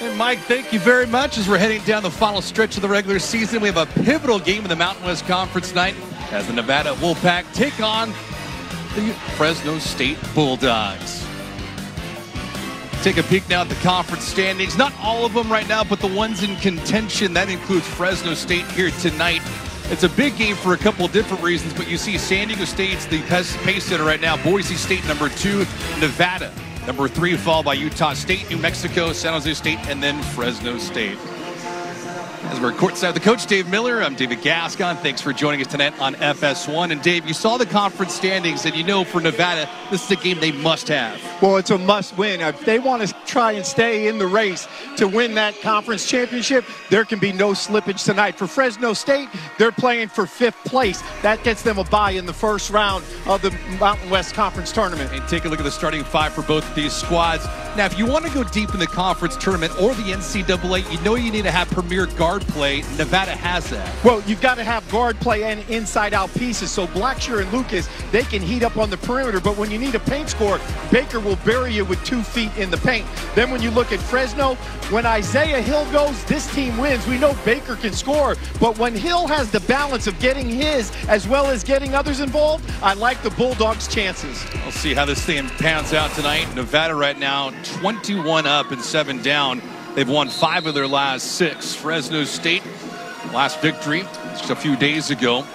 And Mike, thank you very much. As we're heading down the final stretch of the regular season, we have a pivotal game in the Mountain West Conference tonight as the Nevada Wolfpack take on the Fresno State Bulldogs. Take a peek now at the conference standings. Not all of them right now, but the ones in contention. That includes Fresno State here tonight. It's a big game for a couple of different reasons, but you see San Diego State's the pace setter right now. Boise State number 2, Nevada number 3, followed by Utah State, New Mexico, San Jose State, and then Fresno State. As we're courtside with the coach, Dave Miller, I'm David Gascon. Thanks for joining us tonight on FS1. And Dave, you saw the conference standings, and you know for Nevada, this is a game they must have. Well, it's a must win. If they want to try and stay in the race to win that conference championship, there can be no slippage tonight. For Fresno State, they're playing for 5th place. That gets them a bye in the first round of the Mountain West Conference Tournament. And take a look at the starting 5 for both of these squads. Now, if you want to go deep in the conference tournament or the NCAA, you know you need to have premier guard play. Nevada has that. Well, you've got to have guard play and inside-out pieces. So Blackshear and Lucas, they can heat up on the perimeter. But when you need a paint score, Baker will bury you with 2 feet in the paint. Then when you look at Fresno, when Isaiah Hill goes, this team wins. We know Baker can score. But when Hill has the balance of getting his as well as getting others involved, I like the Bulldogs' chances. We'll see how this thing pans out tonight. Nevada right now 21 up and 7 down. They've won 5 of their last 6. Fresno State, last victory just a few days ago.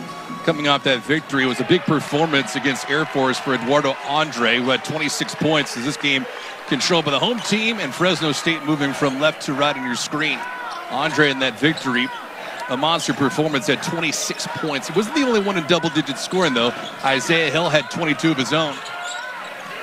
Coming off that victory, it was a big performance against Air Force for Eduardo Andre, who had 26 points. As this game controlled by the home team, and Fresno State moving from left to right on your screen. Andre in that victory, a monster performance, at 26 points. He wasn't the only one in double-digit scoring, though. Isaiah Hill had 22 of his own.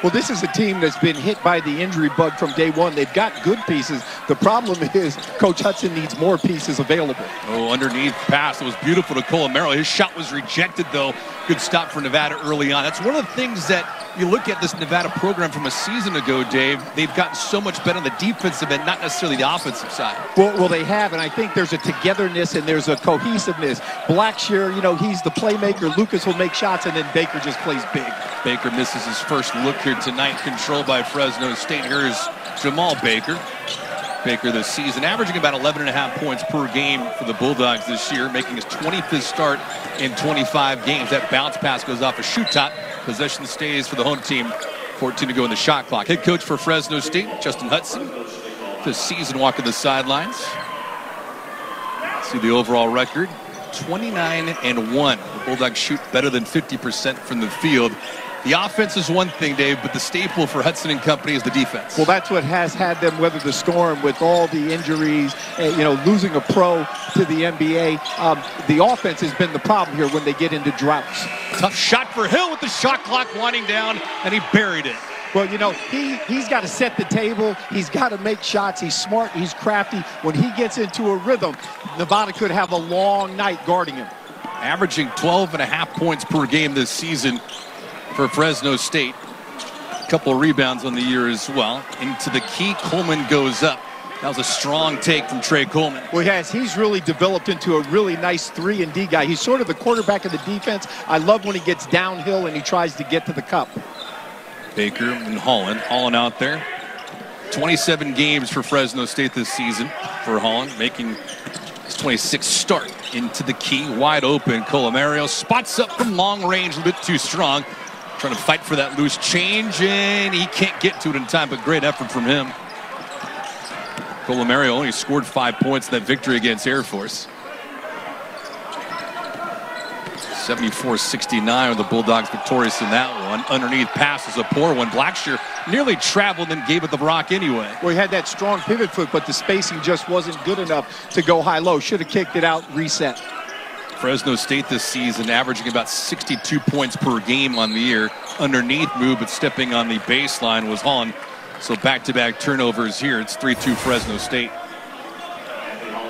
Well, this is a team that's been hit by the injury bug from day one. They've got good pieces. The problem is Coach Hudson needs more pieces available. Oh, underneath pass. It was beautiful to Colomero. His shot was rejected, though. Good stop for Nevada early on. That's one of the things that you look at this Nevada program from a season ago, Dave. They've gotten so much better on the defensive end, not necessarily the offensive side. Well, they have, and I think there's a togetherness and there's a cohesiveness. Blackshear, you know, he's the playmaker. Lucas will make shots, and then Baker just plays big. Baker misses his first look here tonight, controlled by Fresno State. Here's Jamal Baker. Baker this season averaging about 11.5 points per game for the Bulldogs this year, making his 25th start in 25 games. That bounce pass goes off a shoot top. Possession stays for the home team. 14 to go in the shot clock. Head coach for Fresno State, Justin Hudson. This season walking the sidelines. See the overall record, 29-1. The Bulldogs shoot better than 50% from the field. The offense is one thing, Dave, but the staple for Hudson and company is the defense. Well, that's what has had them weather the storm with all the injuries, you know, losing a pro to the NBA. The offense has been the problem here when they get into droughts. Tough shot for Hill with the shot clock winding down, and he buried it. Well, you know, he's got to set the table. He's got to make shots. He's smart. He's crafty. When he gets into a rhythm, Nevada could have a long night guarding him. Averaging 12.5 points per game this season for Fresno State. A couple of rebounds on the year as well. Into the key, Coleman goes up. That was a strong take from Trey Coleman. Well, yes, he's really developed into a really nice 3-and-D guy. He's sort of the quarterback of the defense. I love when he gets downhill and he tries to get to the cup. Baker and Holland out there. 27 games for Fresno State this season for Holland, making his 26th start. Into the key, wide open. Colomero spots up from long range, a bit too strong. Trying to fight for that loose change, and he can't get to it in time, but great effort from him. Colomero only scored 5 points in that victory against Air Force. 74-69 with the Bulldogs victorious in that one. Underneath pass was a poor one. Blackshear nearly traveled and gave it the rock anyway. Well, he had that strong pivot foot, but the spacing just wasn't good enough to go high-low. Should have kicked it out, reset. Fresno State this season averaging about 62 points per game on the year. Underneath move, but stepping on the baseline was Holland. So back-to-back turnovers here. It's 3-2 Fresno State.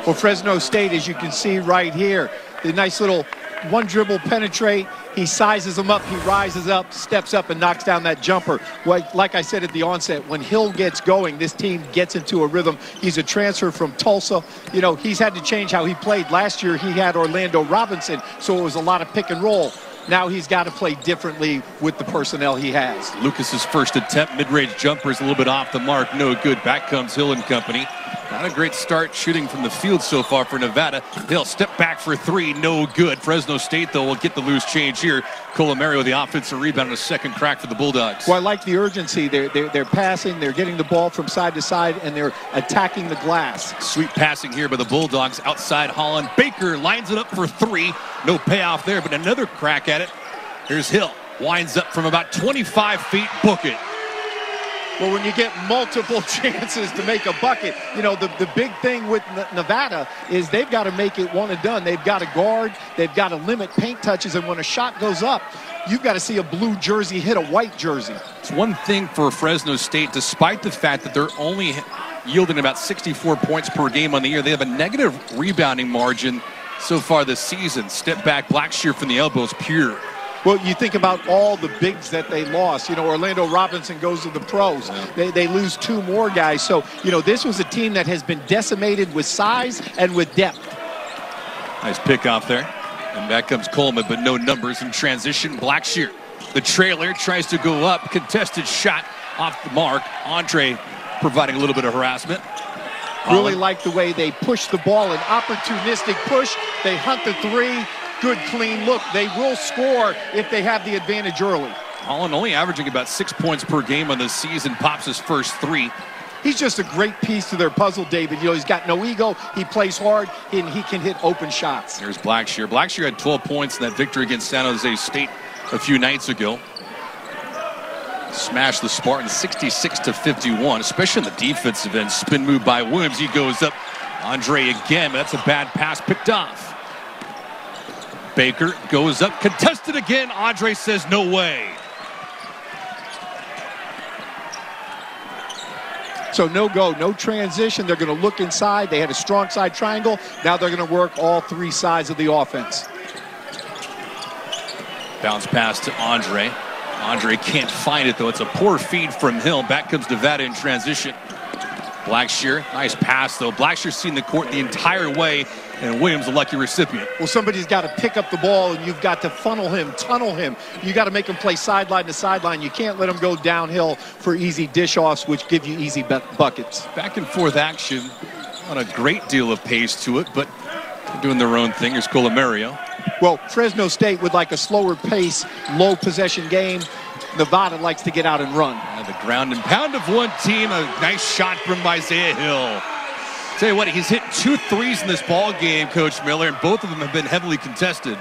Well, Fresno State, as you can see right here, the nice little one dribble penetrate. He sizes him up, he rises up, steps up, and knocks down that jumper. Like I said at the onset, when Hill gets going, this team gets into a rhythm. He's a transfer from Tulsa. You know, he's had to change how he played. Last year, he had Orlando Robinson, so it was a lot of pick and roll. Now he's got to play differently with the personnel he has. Lucas's first attempt, mid-range jumper is a little bit off the mark. No good. Back comes Hill and company. Not a great start shooting from the field so far for Nevada. They'll step back for three, no good. Fresno State, though, will get the loose change here. Colomario with the offensive rebound and a second crack for the Bulldogs. Well, I like the urgency. They're passing, they're getting the ball from side to side, and they're attacking the glass. Sweet passing here by the Bulldogs. Outside Holland. Baker lines it up for three. No payoff there, but another crack at it. Here's Hill. Winds up from about 25 feet. Book it. Well, when you get multiple chances to make a bucket, you know, the big thing with Nevada is they've got to make it one and done. They've got to guard. They've got to limit paint touches. And when a shot goes up, you've got to see a blue jersey hit a white jersey. It's one thing for Fresno State, despite the fact that they're only yielding about 64 points per game on the year. They have a negative rebounding margin so far this season. Step back, Blackshear from the elbows, pure. Well, you think about all the bigs that they lost. You know, Orlando Robinson goes to the pros. They lose two more guys. So, you know, this was a team that has been decimated with size and with depth. Nice pick off there. And back comes Coleman, but no numbers in transition. Blackshear, the trailer, tries to go up. Contested shot off the mark. Andre providing a little bit of harassment. Really like the way they push the ball, an opportunistic push. They hunt the three. Good, clean look. They will score if they have the advantage early. Holland only averaging about 6 points per game on the season. Pops his first three. He's just a great piece to their puzzle, David. You know, he's got no ego. He plays hard, and he can hit open shots. Here's Blackshear. Blackshear had 12 points in that victory against San Jose State a few nights ago. Smashed the Spartans 66-51, especially in the defensive end. Spin move by Williams. He goes up. Andre again, but that's a bad pass picked off. Baker goes up, contested again. Andre says no way. So no go, no transition. They're going to look inside. They had a strong side triangle. Now they're going to work all three sides of the offense. Bounce pass to Andre. Andre can't find it, though. It's a poor feed from Hill. Back comes Nevada in transition. Blackshear, nice pass, though. Blackshear's seen the court the entire way, and Williams a lucky recipient. Well, somebody's got to pick up the ball, and you've got to funnel him, tunnel him. You got to make him play sideline to sideline. You can't let him go downhill for easy dish-offs, which give you easy buckets. Back and forth action. Not a great deal of pace to it, but they're doing their own thing. Here's Colomario. Well, Fresno State would like a slower pace, low possession game. Nevada likes to get out and run. The ground and pound of one team. A nice shot from Isaiah Hill. Tell you what, he's hit 2 threes in this ball game, Coach Miller, and both of them have been heavily contested.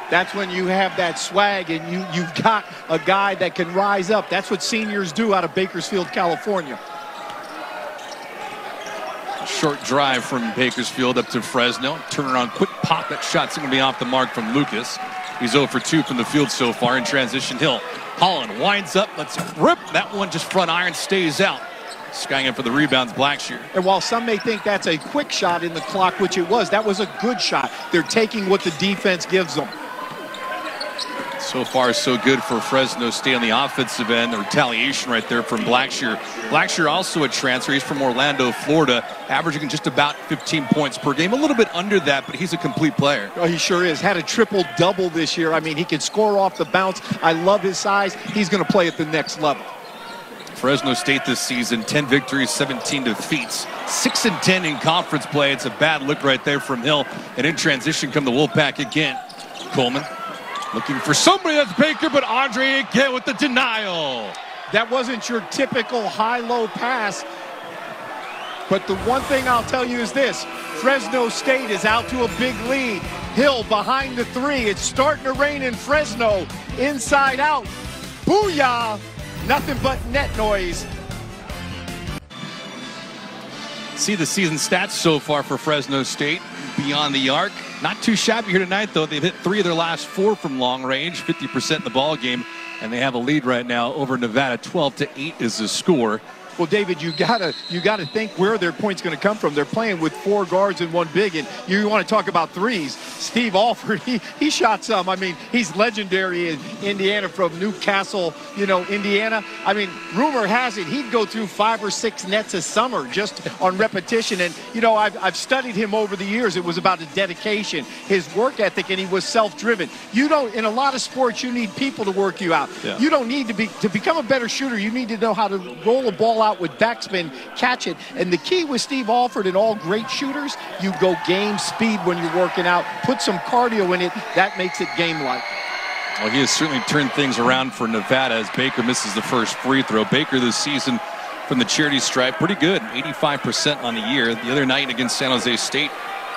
That's when you have that swag and you've got a guy that can rise up. That's what seniors do out of Bakersfield, California. A short drive from Bakersfield up to Fresno. Turnaround, quick pop. That shot's going to be off the mark from Lucas. He's 0 for 2 from the field so far in transition. Hill. Holland winds up. Let's rip. That one just front iron stays out. Skying in for the rebounds, Blackshear. And while some may think that's a quick shot in the clock, which it was, that was a good shot. They're taking what the defense gives them. So far, so good for Fresno State on the offensive end. The retaliation right there from Blackshear. Blackshear also a transfer. He's from Orlando, Florida, averaging just about 15 points per game. A little bit under that, but he's a complete player. Oh, he sure is. Had a triple-double this year. I mean, he can score off the bounce. I love his size. He's going to play at the next level. Fresno State this season, 10 victories, 17 defeats, 6-10 in conference play. It's a bad look right there from Hill. And in transition come the Wolfpack again. Coleman looking for somebody. That's Baker, but Andre again with the denial. That wasn't your typical high-low pass. But the one thing I'll tell you is this. Fresno State is out to a big lead. Hill behind the three. It's starting to rain in Fresno. Inside out. Booyah! Nothing but net noise. See the season stats so far for Fresno State. Beyond the arc. Not too shabby here tonight, though. They've hit 3 of their last 4 from long range, 50% in the ball game, and they have a lead right now over Nevada. 12-8 is the score. Well, David, you gotta think where their point's going to come from. They're playing with 4 guards and 1 big, and you want to talk about threes. Steve Alford, he shot some. I mean, he's legendary in Indiana from Newcastle, you know, Indiana. I mean, rumor has it he'd go through 5 or 6 nets a summer just on repetition. And you know, I've studied him over the years. It was about his dedication, his work ethic, and he was self-driven. You don't, in a lot of sports, you need people to work you out. Yeah. You don't need to become a better shooter. You need to know how to roll a ball out with backspin, catch it. And the key with Steve Alford and all great shooters, you go game speed when you're working out. Put some cardio in it. That makes it game-like. Well, he has certainly turned things around for Nevada as Baker misses the first free throw. Baker this season from the charity stripe, pretty good, 85% on the year. The other night against San Jose State,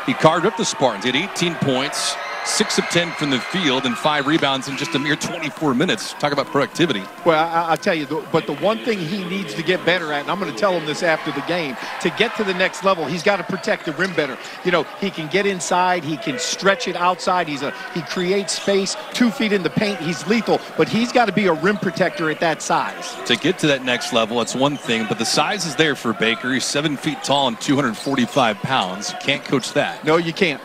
he carved up the Spartans. He had 18 points, 6 of 10 from the field, and 5 rebounds in just a mere 24 minutes. Talk about productivity. Well, I'll tell you, but the one thing he needs to get better at, and I'm going to tell him this after the game, to get to the next level, he's got to protect the rim better. You know, he can get inside, he can stretch it outside, he creates space, 2 feet in the paint, he's lethal, but he's got to be a rim protector at that size. To get to that next level, that's one thing, but the size is there for Baker. He's 7 feet tall and 245 pounds. You can't coach that. No, you can't.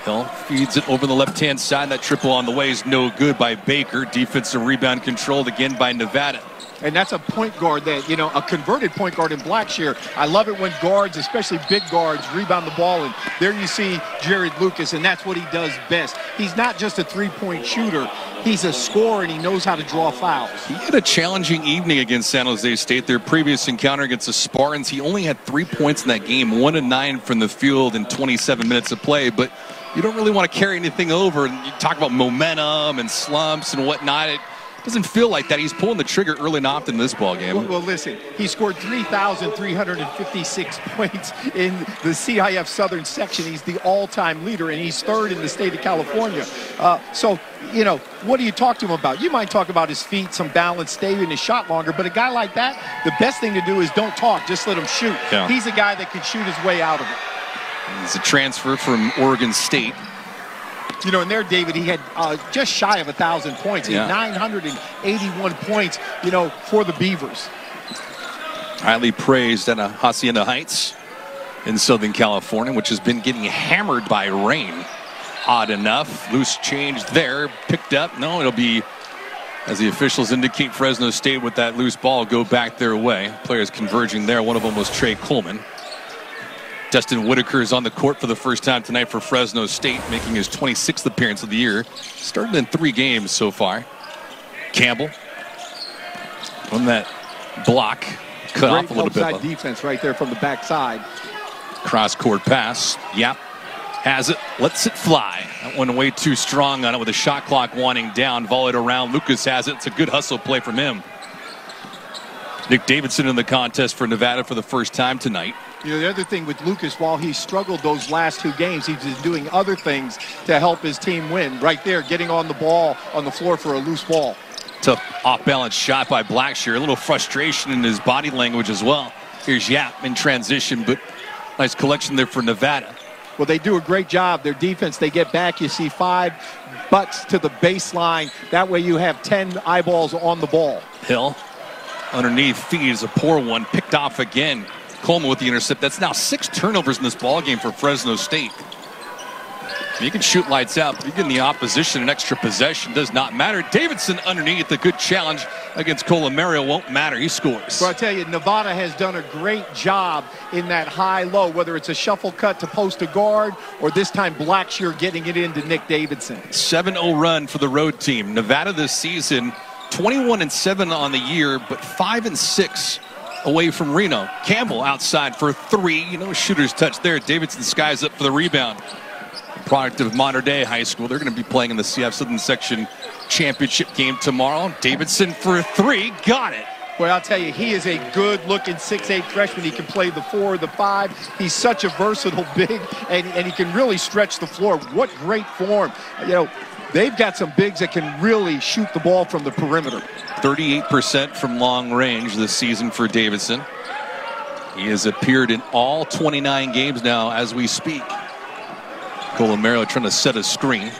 Hill feeds it over the left-hand side. That triple on the way is no good by Baker. Defensive rebound controlled again by Nevada. And that's a point guard that, you know, a converted point guard in Blackshear. I love it when guards, especially big guards, rebound the ball. And there you see Jared Lucas, and that's what he does best. He's not just a three-point shooter. He's a scorer, and he knows how to draw fouls. He had a challenging evening against San Jose State. Their previous encounter against the Spartans, he only had 3 points in that game, 1 of 9 from the field in 27 minutes of play. But you don't really want to carry anything over. And you talk about momentum and slumps and whatnot. It doesn't feel like that. He's pulling the trigger early and often in this ball game. Well, listen, he scored 3,356 points in the CIF Southern section. He's the all-time leader, and he's 3rd in the state of California. So, you know, what do you talk to him about? You might talk about his feet, some balance, stay in his shot longer, but a guy like that, the best thing to do is don't talk, just let him shoot. Yeah. He's a guy that can shoot his way out of it. He's a transfer from Oregon State. You know, and there, David, he had just shy of 1,000 points. He had 981 points, you know, for the Beavers. Highly praised at Hacienda Heights in Southern California, which has been getting hammered by rain. Odd enough. Loose change there. Picked up. No, it'll be, as the officials indicate, Fresno State with that loose ball go back their way. Players converging there. One of them was Trey Coleman. Dustin Whitaker is on the court for the first time tonight for Fresno State, making his 26th appearance of the year. Started in 3 games so far. Campbell on that block, cut off a little bit. Great defense right there from the backside. Cross-court pass. Yap has it, lets it fly. That one way too strong on it with the shot clock winding down. Volleyed around. Lucas has it. It's a good hustle play from him. Nick Davidson in the contest for Nevada for the first time tonight. You know, the other thing with Lucas, while he struggled those last 2 games, he's just doing other things to help his team win. Right there, getting on the ball, on the floor for a loose ball. Tough off-balance shot by Blackshear. A little frustration in his body language as well. Here's Yap in transition, but nice collection there for Nevada. Well, they do a great job. Their defense, they get back. You see 5 butts to the baseline. That way you have 10 eyeballs on the ball. Hill underneath feeds a poor one, picked off again. Coleman with the intercept. That's now 6 turnovers in this ball game for Fresno State. You can shoot lights out, but you give the opposition an extra possession. Does not matter. Davidson underneath, a good challenge against Colomario. Won't matter. He scores. Well, I tell you, Nevada has done a great job in that high-low, whether it's a shuffle cut to post a guard or this time Blackshear getting it into Nick Davidson. 7-0 run for the road team. Nevada this season, 21-7 on the year, but 5-6 away from Reno. Campbell outside for 3. You know, shooter's touch there. Davidson skies up for the rebound. Product of Mater Dei High School. They're going to be playing in the CF Southern Section championship game tomorrow. Davidson for 3. Got it. Well, I'll tell you, he is a good-looking 6'8" freshman. He can play the 4 or the 5. He's such a versatile big, and he can really stretch the floor. What great form. You know, they've got some bigs that can really shoot the ball from the perimeter. 38% from long range this season for Davidson. He has appeared in all 29 games now as we speak. Colomario trying to set a screen.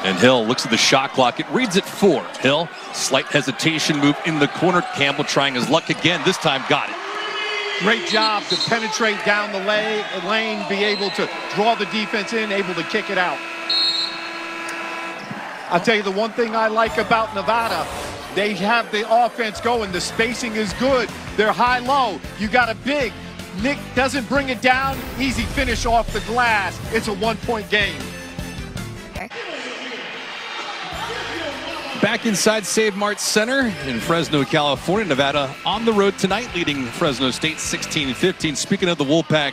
And Hill looks at the shot clock. It reads at 4. Hill, slight hesitation move in the corner. Campbell trying his luck again. This time got it. Great job to penetrate down the lane, be able to draw the defense in, able to kick it out. I'll tell you the one thing I like about Nevada, they have the offense going. The spacing is good. They're high-low. You got a big. Nick doesn't bring it down. Easy finish off the glass. It's a 1-point game. Back inside Save Mart Center in Fresno, California. Nevada on the road tonight, leading Fresno State 16-15. Speaking of the Wolfpack,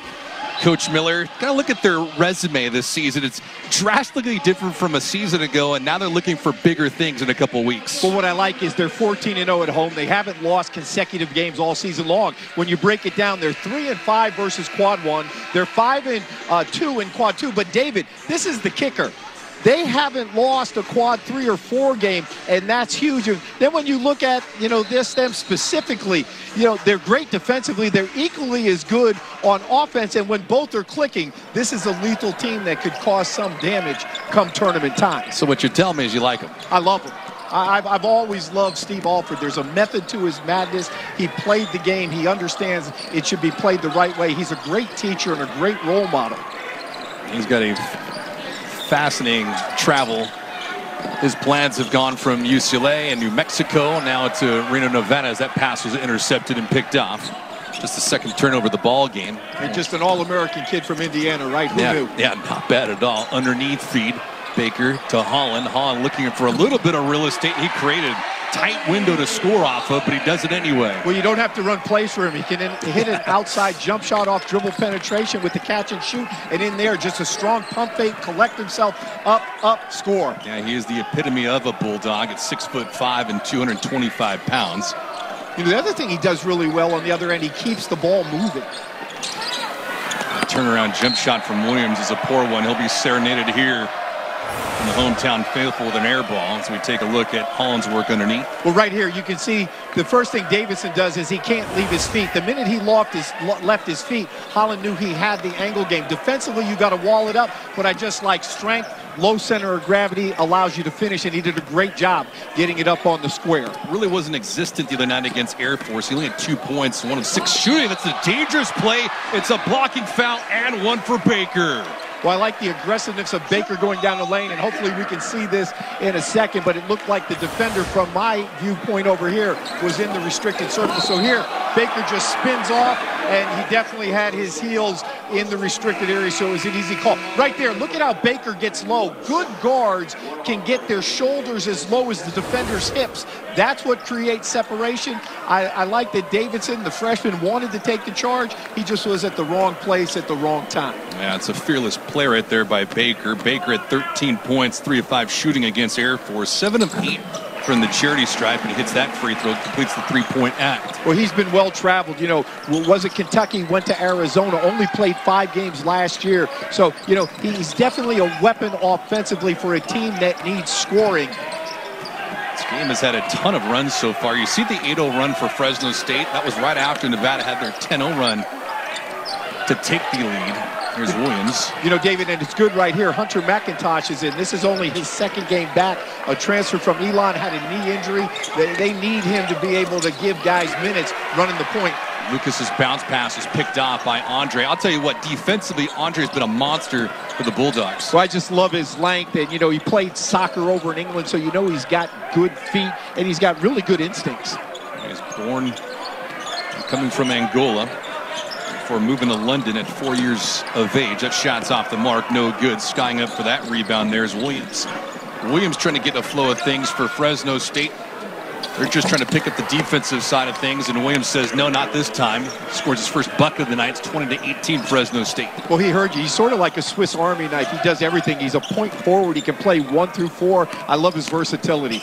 Coach Miller, got to look at their resume this season. It's drastically different from a season ago, and now they're looking for bigger things in a couple weeks. Well, what I like is they're 14-0 at home. They haven't lost consecutive games all season long. When you break it down, they're 3-5 versus quad one. They're 5-2 in quad two. But David, this is the kicker. They haven't lost a quad 3 or 4 game, and that's huge. And then when you look at, them specifically, they're great defensively. They're equally as good on offense, and when both are clicking, this is a lethal team that could cause some damage come tournament time. So what you're telling me is you like them? I love them. I've always loved Steve Alford. There's a method to his madness. He played the game. He understands it should be played the right way. He's a great teacher and a great role model. He's got a fascinating travel. His plans have gone from UCLA and New Mexico now to Reno, Nevada, as that pass was intercepted and picked off. Just the second turnover of the ball game. And just an All-American kid from Indiana, right? Who knew? Yeah, not bad at all. Underneath feed, Baker to Holland. Holland looking for a little bit of real estate. He created tight window to score off of, but he does it anyway. Well, you don't have to run plays for him. He can hit an outside jump shot off dribble penetration with the catch and shoot, and in there, just a strong pump fake, collect himself, up, score. Yeah, he is the epitome of a Bulldog at 6'5" and 225 pounds. The other thing he does really well on the other end, he keeps the ball moving. A turnaround jump shot from Williams is a poor one. He'll be serenaded here in the hometown faithful with an air ball as we take a look at Holland's work underneath. Well, right here you can see the first thing Davidson does is he can't leave his feet. The minute he left his feet, Holland knew he had the angle game. Defensively, you got to wall it up, but I just like strength. Low center of gravity allows you to finish, and he did a great job getting it up on the square. Really wasn't existent the other night against Air Force. He only had 2 points, 1 of 6 shooting. That's a dangerous play. It's a blocking foul and one for Baker. Well, I like the aggressiveness of Baker going down the lane, and hopefully we can see this in a second, but it looked like the defender from my viewpoint over here was in the restricted circle. So here, Baker just spins off, and he definitely had his heels in the restricted area, so it was an easy call. Right there, look at how Baker gets low. Good guards can get their shoulders as low as the defender's hips. That's what creates separation. I like that Davidson, the freshman, wanted to take the charge. He just was at the wrong place at the wrong time. Yeah, it's a fearless play right there by Baker. Baker at 13 points, 3 of 5 shooting against Air Force, 7 of 8 from the charity stripe, and he hits that free throw, completes the three-point act. Well, he's been well-traveled. Was it Kentucky, went to Arizona, only played 5 games last year. So, he's definitely a weapon offensively for a team that needs scoring. This game has had a ton of runs so far. You see the 8-0 run for Fresno State. That was right after Nevada had their 10-0 run to take the lead. Here's Williams. David, and it's good right here. Hunter McIntosh is in. This is only his second game back. A transfer from Elon, had a knee injury. They need him to be able to give guys minutes running the point. Lucas's bounce pass is picked off by Andre. I'll tell you what, defensively, Andre's been a monster for the Bulldogs. Well, I just love his length, and, he played soccer over in England, so he's got good feet, and he's got really good instincts. He's born coming from Angola before moving to London at 4 years of age. That shot's off the mark, no good. Skying up for that rebound, there's Williams. Williams trying to get a flow of things for Fresno State. They're just trying to pick up the defensive side of things, and Williams says, no, not this time. Scores his first bucket of the night. It's 20-18 Fresno State. Well, he heard you. He's sort of like a Swiss Army knife. He does everything. He's a point forward. He can play 1 through 4. I love his versatility.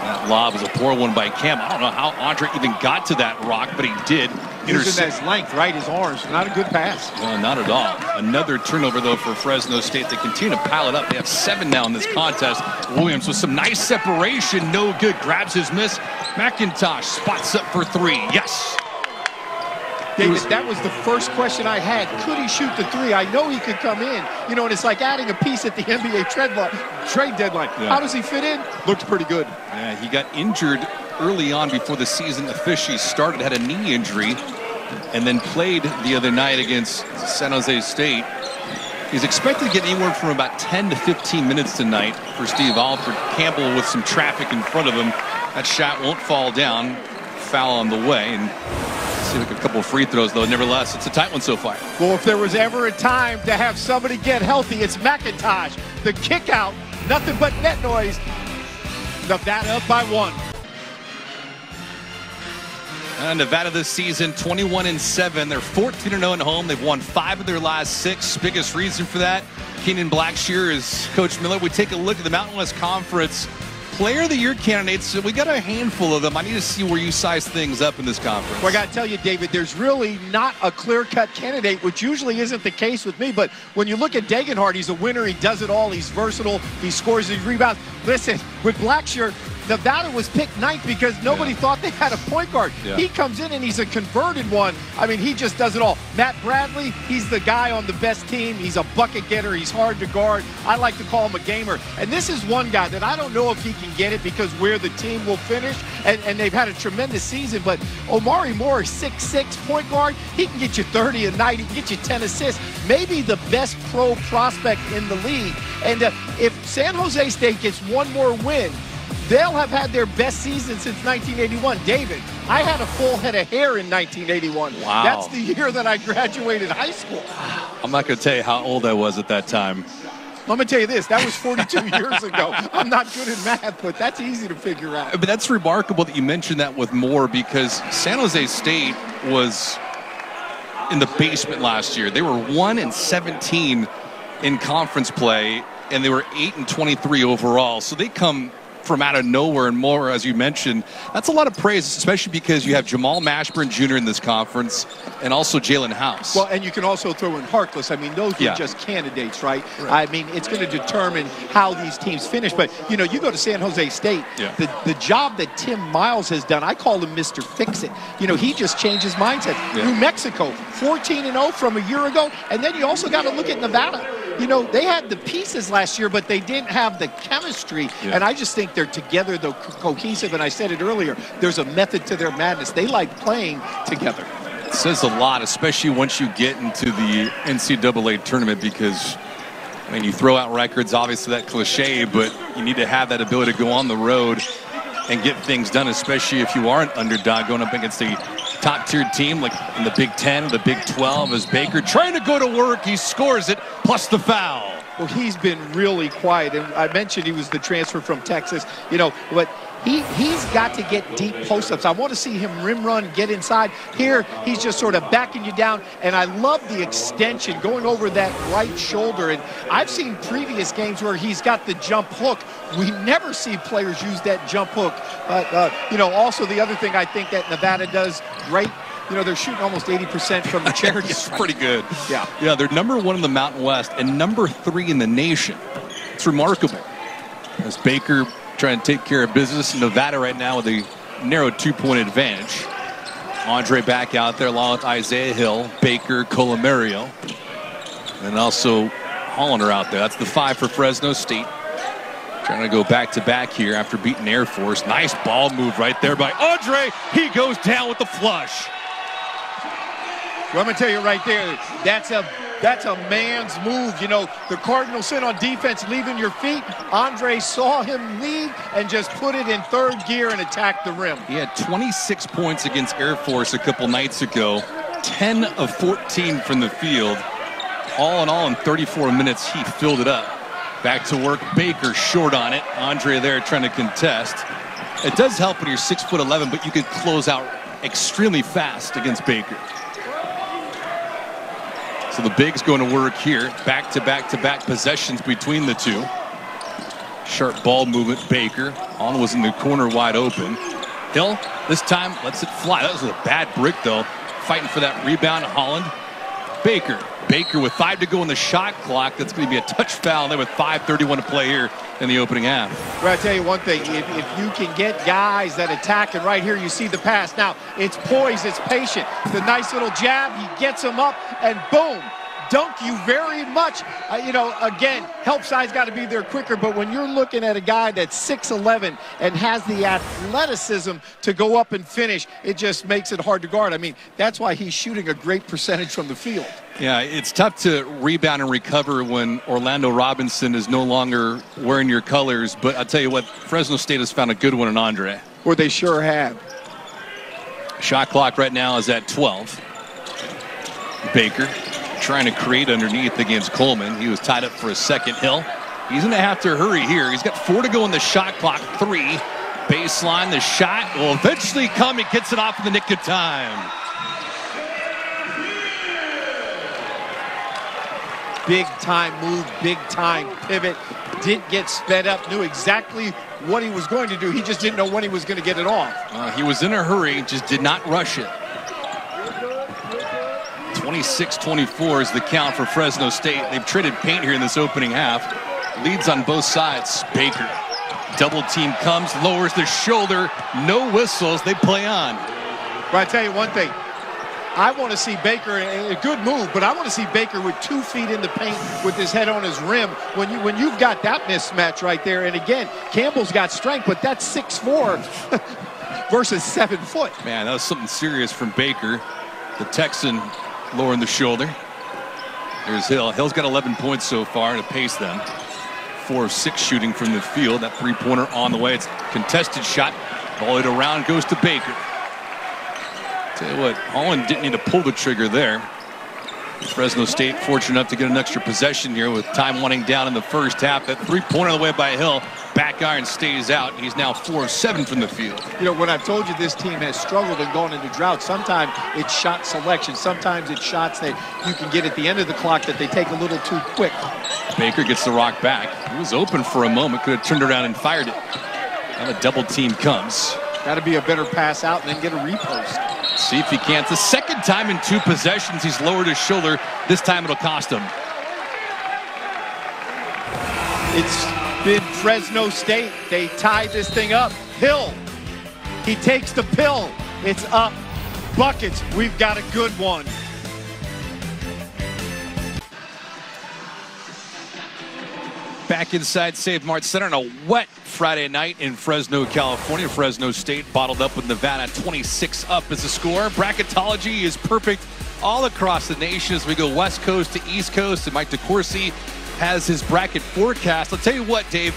That lob is a poor one by Cam. I don't know how Andre even got to that rock, but he did. Using his length, right? His arms. Not a good pass. No, not at all. Another turnover, though, for Fresno State. They continue to pile it up. They have 7 now in this contest. Williams with some nice separation. No good. Grabs his miss. McIntosh spots up for 3. Yes. David, that was the first question I had. Could he shoot the 3? I know he could come in. And it's like adding a piece at the NBA trade deadline. Yeah. How does he fit in? Looks pretty good. Yeah, he got injured early on before the season officially started, had a knee injury, and then played the other night against San Jose State. He's expected to get anywhere from about 10 to 15 minutes tonight for Steve Alford. Campbell with some traffic in front of him. That shot won't fall down. Foul on the way. And see like a couple of free throws, though. Nevertheless, it's a tight one so far. Well, if there was ever a time to have somebody get healthy, it's McIntosh. The kick out Nothing but net noise. Nevada up by 1. Nevada this season, 21-7. They're 14-0 at home. They've won 5 of their last 6. Biggest reason for that, Keenan Blackshear is Coach Miller. We take a look at the Mountain West Conference Player of the Year candidates. We got a handful of them. I need to see where you size things up in this conference. Well, I got to tell you, David, there's really not a clear-cut candidate, which usually isn't the case with me. But when you look at Degenhardt, he's a winner. He does it all. He's versatile. He scores. He rebounds. Listen, with Blackshear, Nevada was picked 9th because nobody thought they had a point guard. Yeah. He comes in and he's a converted one. I mean, he just does it all. Matt Bradley, he's the guy on the best team. He's a bucket getter. He's hard to guard. I like to call him a gamer. And this is one guy that I don't know if he can get it because where the team will finish, and they've had a tremendous season, but Omari Moore, 6'6" point guard, he can get you 30 a night. He can get you 10 assists. Maybe the best pro prospect in the league. And if San Jose State gets one more win, they'll have had their best season since 1981. David, I had a full head of hair in 1981. Wow. That's the year that I graduated high school. I'm not going to tell you how old I was at that time. I'm going to tell you this. That was 42 years ago. I'm not good at math, but that's easy to figure out. But that's remarkable that you mentioned that with Moore because San Jose State was in the basement last year. They were 1-17 in conference play, and they were 8-23 overall. So they come from out of nowhere, and Moore, as you mentioned, that's a lot of praise, especially because you have Jamal Mashburn Jr. in this conference and also Jalen House. Well, and you can also throw in Harkless. I mean, those are just candidates, right? I mean, it's going to determine how these teams finish. But, you know, you go to San Jose State, the job that Tim Miles has done, I call him Mr. Fix-It. You know, he just changed his mindset. New Mexico, 14-0 from a year ago. And then you also got to look at Nevada. You know, they had the pieces last year, but they didn't have the chemistry. And I just think they're together, they're cohesive. And I said it earlier, there's a method to their madness. They like playing together. It says a lot, especially once you get into the NCAA tournament because, I mean, you throw out records, obviously that cliche, but you need to have that ability to go on the road and get things done, especially if you are an underdog going up against a top-tier team like in the Big 10, the Big 12 as Baker trying to go to work. He scores it, plus the foul. Well, he's been really quiet, and I mentioned he was the transfer from Texas, you know, but he's got to get deep post-ups. I want to see him rim run, get inside. Here, he's just sort of backing you down, and I love the extension going over that right shoulder. And I've seen previous games where he's got the jump hook. We never see players use that jump hook. You know, also the other thing I think that Nevada does great, you know, they're shooting almost 80% from the charity. It's pretty good. Yeah. Yeah, they're #1 in the Mountain West and #3 in the nation. It's remarkable. As Baker trying to take care of business in Nevada right now with a narrow 2-point advantage. Andre back out there along with Isaiah Hill, Baker, Colomario, and also Hollander out there. That's the 5 for Fresno State. Trying to go back-to-back here after beating Air Force. Nice ball move right there by Andre. He goes down with the flush. Well, I'm going to tell you right there, that's a man's move. You know, the Cardinals sit on defense, leaving your feet. Andre saw him leave and just put it in third gear and attacked the rim. He had 26 points against Air Force a couple nights ago. 10 of 14 from the field. All in all, in 34 minutes, he filled it up. Back to work, Baker short on it. Andre there trying to contest. It does help when you're 6'11", but you could close out extremely fast against Baker. So the big's going to work here. Back-to-back possessions between the two. Sharp ball movement, Baker. Holland was in the corner wide open. Hill, this time, lets it fly. That was a bad brick, though. Fighting for that rebound, Holland. Baker with 5 to go in the shot clock. That's going to be a touch foul there with 5:31 to play here in the opening half. Well, I'll tell you one thing. If you can get guys that attack, and right here you see the pass. Now, it's poised, it's patient. The nice little jab, he gets him up, and boom. Dunk you very much. You know, again, help side's got to be there quicker, but when you're looking at a guy that's 6'11" and has the athleticism to go up and finish, it just makes it hard to guard. I mean, that's why he's shooting a great percentage from the field. Yeah, it's tough to rebound and recover when Orlando Robinson is no longer wearing your colors, but I'll tell you what, Fresno State has found a good one in Andre. Well, they sure have. Shot clock right now is at 12. Baker trying to create underneath against Coleman. He was tied up for a second. Hill He's going to have to hurry here. He's got 4 to go in the shot clock. 3. Baseline, the shot will eventually come. He gets it off in the nick of time. Big time move, big time pivot. Didn't get sped up, knew exactly what he was going to do. He just didn't know when he was going to get it off. He was in a hurry, just did not rush it. 26-24 is the count for Fresno State. They've traded paint here in this opening half. Leads on both sides. Baker. Double team comes, lowers the shoulder. No whistles. They play on. But I tell you one thing. I want to see Baker, a good move, but I want to see Baker with 2 feet in the paint with his head on his rim. When you've got that mismatch right there, and again, Campbell's got strength, but that's 6'4" versus 7 foot. Man, that was something serious from Baker. The Texan lowering the shoulder. There's Hill. Hill's got 11 points so far to pace them. 4 of 6 shooting from the field. That three-pointer on the way. It's a contested shot. Ball it around, goes to Baker. Tell you what, Holland didn't need to pull the trigger there. Fresno State fortunate enough to get an extra possession here with time winding down in the first half. That three-pointer on the way by Hill. Back iron stays out. He's now 4 of 7 from the field. You know, when I've told you this team has struggled and gone into drought, sometimes it's shot selection. Sometimes it's shots that you can get at the end of the clock that they take a little too quick. Baker gets the rock back. He was open for a moment. Could have turned around and fired it. Now the double team comes. Got to be a better pass out and then get a repost. See if he can. It's the second time in 2 possessions he's lowered his shoulder. This time it'll cost him. It's been Fresno State. They tied this thing up. Hill, he takes the pill. It's up. Buckets. We've got a good one. Back inside Save Mart Center on a wet Friday night in Fresno, California. Fresno State bottled up with Nevada. 26 up as the score. Bracketology is perfect all across the nation as we go West Coast to East Coast. And Mike DeCourcy has his bracket forecast. I'll tell you what, Dave,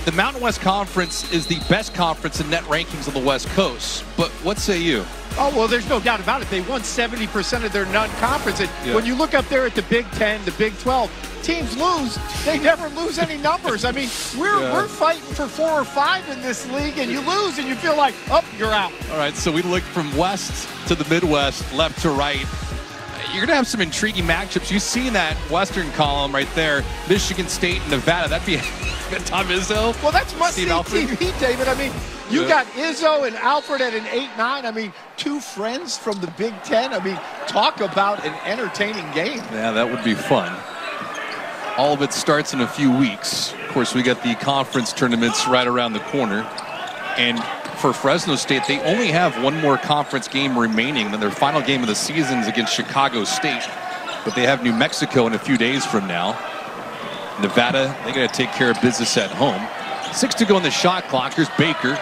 the Mountain West Conference is the best conference in net rankings on the West Coast. But what say you? Oh, well, there's no doubt about it. They won 70% of their non-conference. And Yeah. when you look up there at the Big 10, the Big 12, teams lose. They never lose any numbers. I mean, we're fighting for 4 or 5 in this league, and you lose, and you feel like, oh, you're out. All right, so we look from west to the Midwest, left to right. You're going to have some intriguing matchups. You see that Western column right there, Michigan State and Nevada. That'd be Tom Izzo. Well, that's must-see TV, David. I mean, you got Izzo and Alfred at an 8-9. I mean, 2 friends from the Big 10. I mean, talk about an entertaining game. Yeah, that would be fun. All of it starts in a few weeks. Of course, we got the conference tournaments right around the corner. And for Fresno State, they only have 1 more conference game remaining. Then their final game of the season is against Chicago State. But they have New Mexico in a few days from now. Nevada, they got to take care of business at home. 6 to go on the shot clock. Here's Baker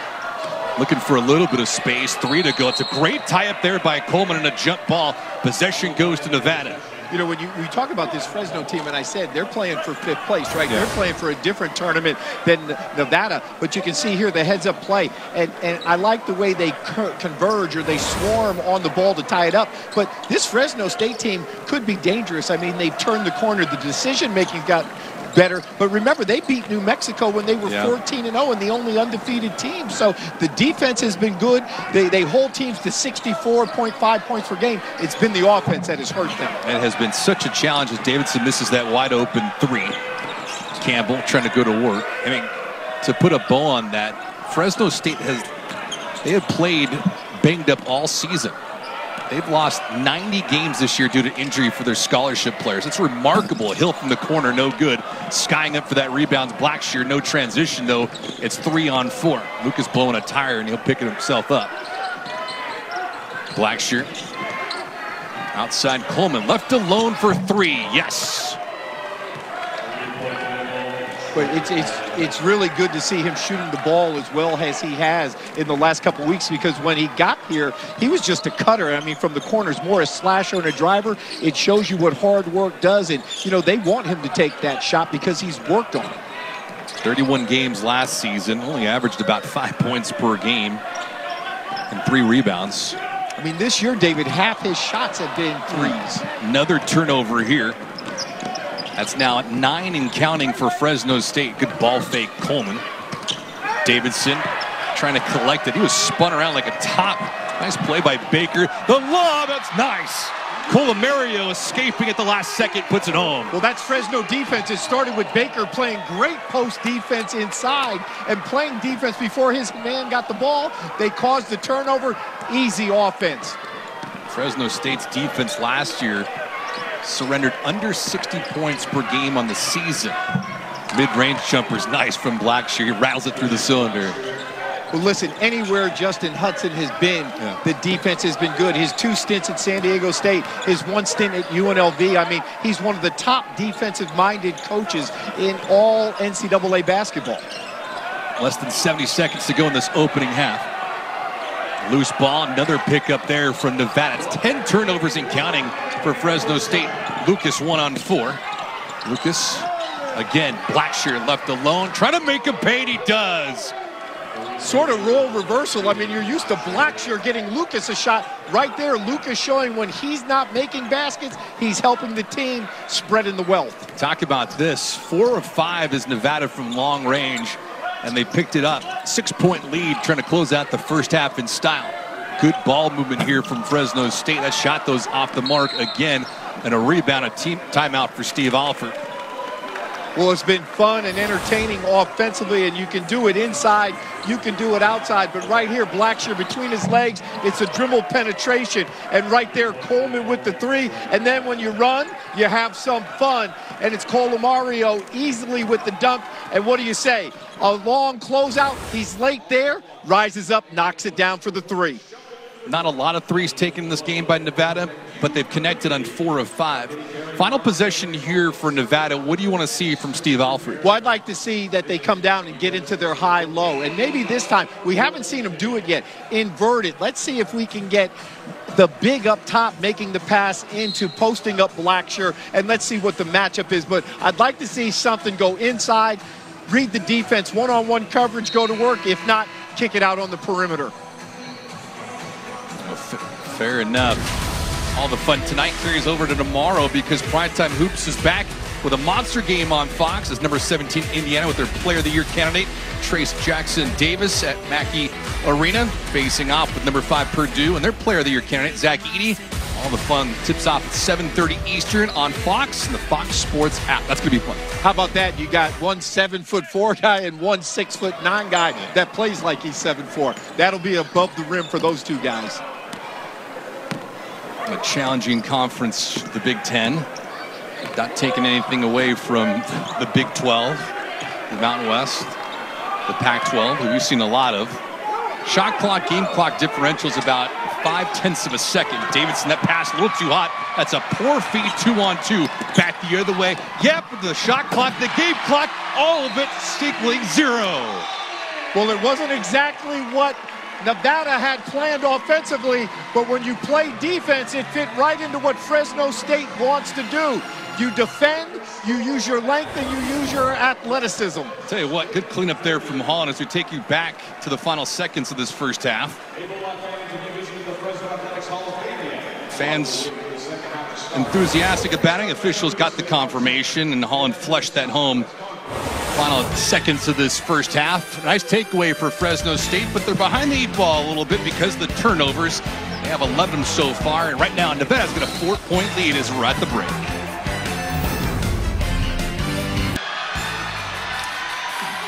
looking for a little bit of space. 3 to go. It's a great tie-up there by Coleman and a jump ball. Possession goes to Nevada. You know, when we talk about this Fresno team, and I said they're playing for 5th place, right? Yeah. They're playing for a different tournament than Nevada, but you can see here the heads-up play, and I like the way they converge or they swarm on the ball to tie it up. But this Fresno State team could be dangerous. I mean, they've turned the corner. The decision-making got better, but remember they beat New Mexico when they were 14-0 and the only undefeated team. So the defense has been good. They hold teams to 64.5 points per game. It's been the offense that has hurt them. It has been such a challenge as Davidson misses that wide open 3. Campbell trying to go to work. I mean, to put a bow on that, Fresno State they have played banged up all season. They've lost 90 games this year due to injury for their scholarship players. It's remarkable. Hill from the corner, no good. Skying up for that rebound. Blackshear, no transition, though. It's 3 on 4. Lucas blowing a tire, and he'll pick it himself up. Blackshear. Outside Coleman. Left alone for 3. Yes. But it's really good to see him shooting the ball as well as he has in the last couple weeks, because when he got here, he was just a cutter. I mean, from the corners, more a slasher and a driver. It shows you what hard work does, and, you know, they want him to take that shot because he's worked on it. 31 games last season, only averaged about 5 points per game and 3 rebounds. I mean, this year, David, half his shots have been threes. Another turnover here. That's now at 9 and counting for Fresno State. Good ball fake, Coleman. Davidson trying to collect it. He was spun around like a top. Nice play by Baker. The lob, that's nice. Colomario escaping at the last second, puts it home. Well, that's Fresno defense. It started with Baker playing great post defense inside and playing defense before his man got the ball. They caused the turnover. Easy offense. Fresno State's defense last year surrendered under 60 points per game on the season. Mid-range jumper's nice from Blackshear. He rattles it through the cylinder. Well, listen, anywhere Justin Hudson has been, the defense has been good. His 2 stints at San Diego State, his 1 stint at UNLV. I mean, he's one of the top defensive-minded coaches in all NCAA basketball. Less than 70 seconds to go in this opening half. Loose ball, another pickup there from Nevada. It's 10 turnovers and counting for Fresno State. Lucas 1 on 4. Lucas, again, Blackshear left alone. Trying to make him pay, and he does. Sort of role reversal. I mean, you're used to Blackshear getting Lucas a shot. Right there, Lucas showing when he's not making baskets, he's helping the team spread in the wealth. Talk about this. 4 of 5 is Nevada from long range, and they picked it up. 6-point lead, trying to close out the first half in style. Good ball movement here from Fresno State. That shot goes off the mark again, and a rebound, a team timeout for Steve Alford. Well, it's been fun and entertaining offensively, and you can do it inside, you can do it outside. But right here, Blackshear between his legs, it's a dribble penetration. And right there, Coleman with the 3. And then when you run, you have some fun. And it's Colomario easily with the dunk. And what do you say? A long closeout, he's late there, rises up, knocks it down for the 3. Not a lot of threes taken in this game by Nevada, but they've connected on 4 of 5. Final possession here for Nevada. What do you want to see from Steve Alford? Well, I'd like to see that they come down and get into their high-low. And maybe this time, we haven't seen them do it yet, invert it. Let's see if we can get the big up top making the pass into posting up Blackshear, and let's see what the matchup is. But I'd like to see something go inside, read the defense, one-on-one coverage, go to work. If not, kick it out on the perimeter. Fair enough. All the fun tonight carries over to tomorrow because Primetime Hoops is back with a monster game on Fox as number 17 Indiana with their Player of the Year candidate Trace Jackson Davis at Mackey Arena, facing off with number 5 Purdue and their Player of the Year candidate Zach Edey. All the fun tips off at 7:30 Eastern on Fox and the Fox Sports app. That's going to be fun. How about that? You got one 7'4" guy and one 6'9" guy that plays like he's 7'4". That'll be above the rim for those 2 guys. A challenging conference, the Big Ten. Not taking anything away from the Big 12, the Mountain West, the Pac-12, who we've seen a lot of. Shot clock, game clock differentials about 0.5 of a second. Davidson, that pass a little too hot. That's a poor feed, 2-on-2. Back the other way. Yep, the shot clock, the game clock, all of it equaling 0. Well, it wasn't exactly what Nevada had planned offensively, but when you play defense, it fit right into what Fresno State wants to do. You defend, you use your length, and you use your athleticism. Tell you what, good cleanup there from Holland as we take you back to the final seconds of this first half. Fans enthusiastic about it. Officials got the confirmation, and Holland flushed that home. Final seconds of this first half. Nice takeaway for Fresno State, but they're behind the 8 ball a little bit because of the turnovers. They have 11 of them so far, and right now Nevada's got a 4-point lead as we're at the break.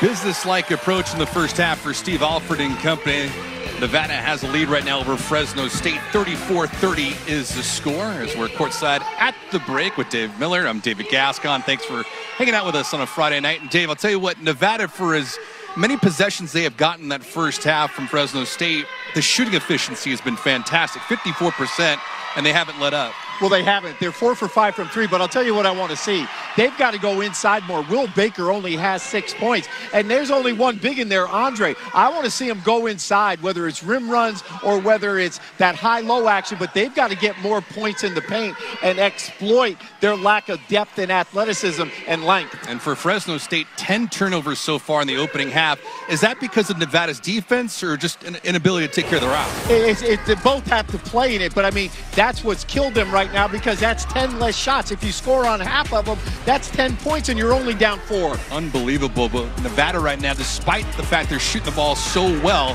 Business-like approach in the first half for Steve Alford and company. Nevada has a lead right now over Fresno State. 34-30 is the score as we're courtside at the break with Dave Miller. I'm David Gascon. Thanks for hanging out with us on a Friday night. And Dave, I'll tell you what, Nevada, for as many possessions they have gotten that first half from Fresno State, the shooting efficiency has been fantastic, 54%, and they haven't let up. Well, they haven't. They're 4 for 5 from 3, but I'll tell you what I want to see. They've got to go inside more. Will Baker only has 6 points, and there's only one big in there, Andre. I want to see him go inside, whether it's rim runs or whether it's that high-low action, but they've got to get more points in the paint and exploit their lack of depth and athleticism and length. And for Fresno State, 10 turnovers so far in the opening half. Is that because of Nevada's defense or just an inability to take care of the rock? They both have to play in it, but I mean, that That's what's killed them right now, because that's 10 less shots. If you score on half of them, that's 10 points, and you're only down 4. Unbelievable. But Nevada right now, despite the fact they're shooting the ball so well,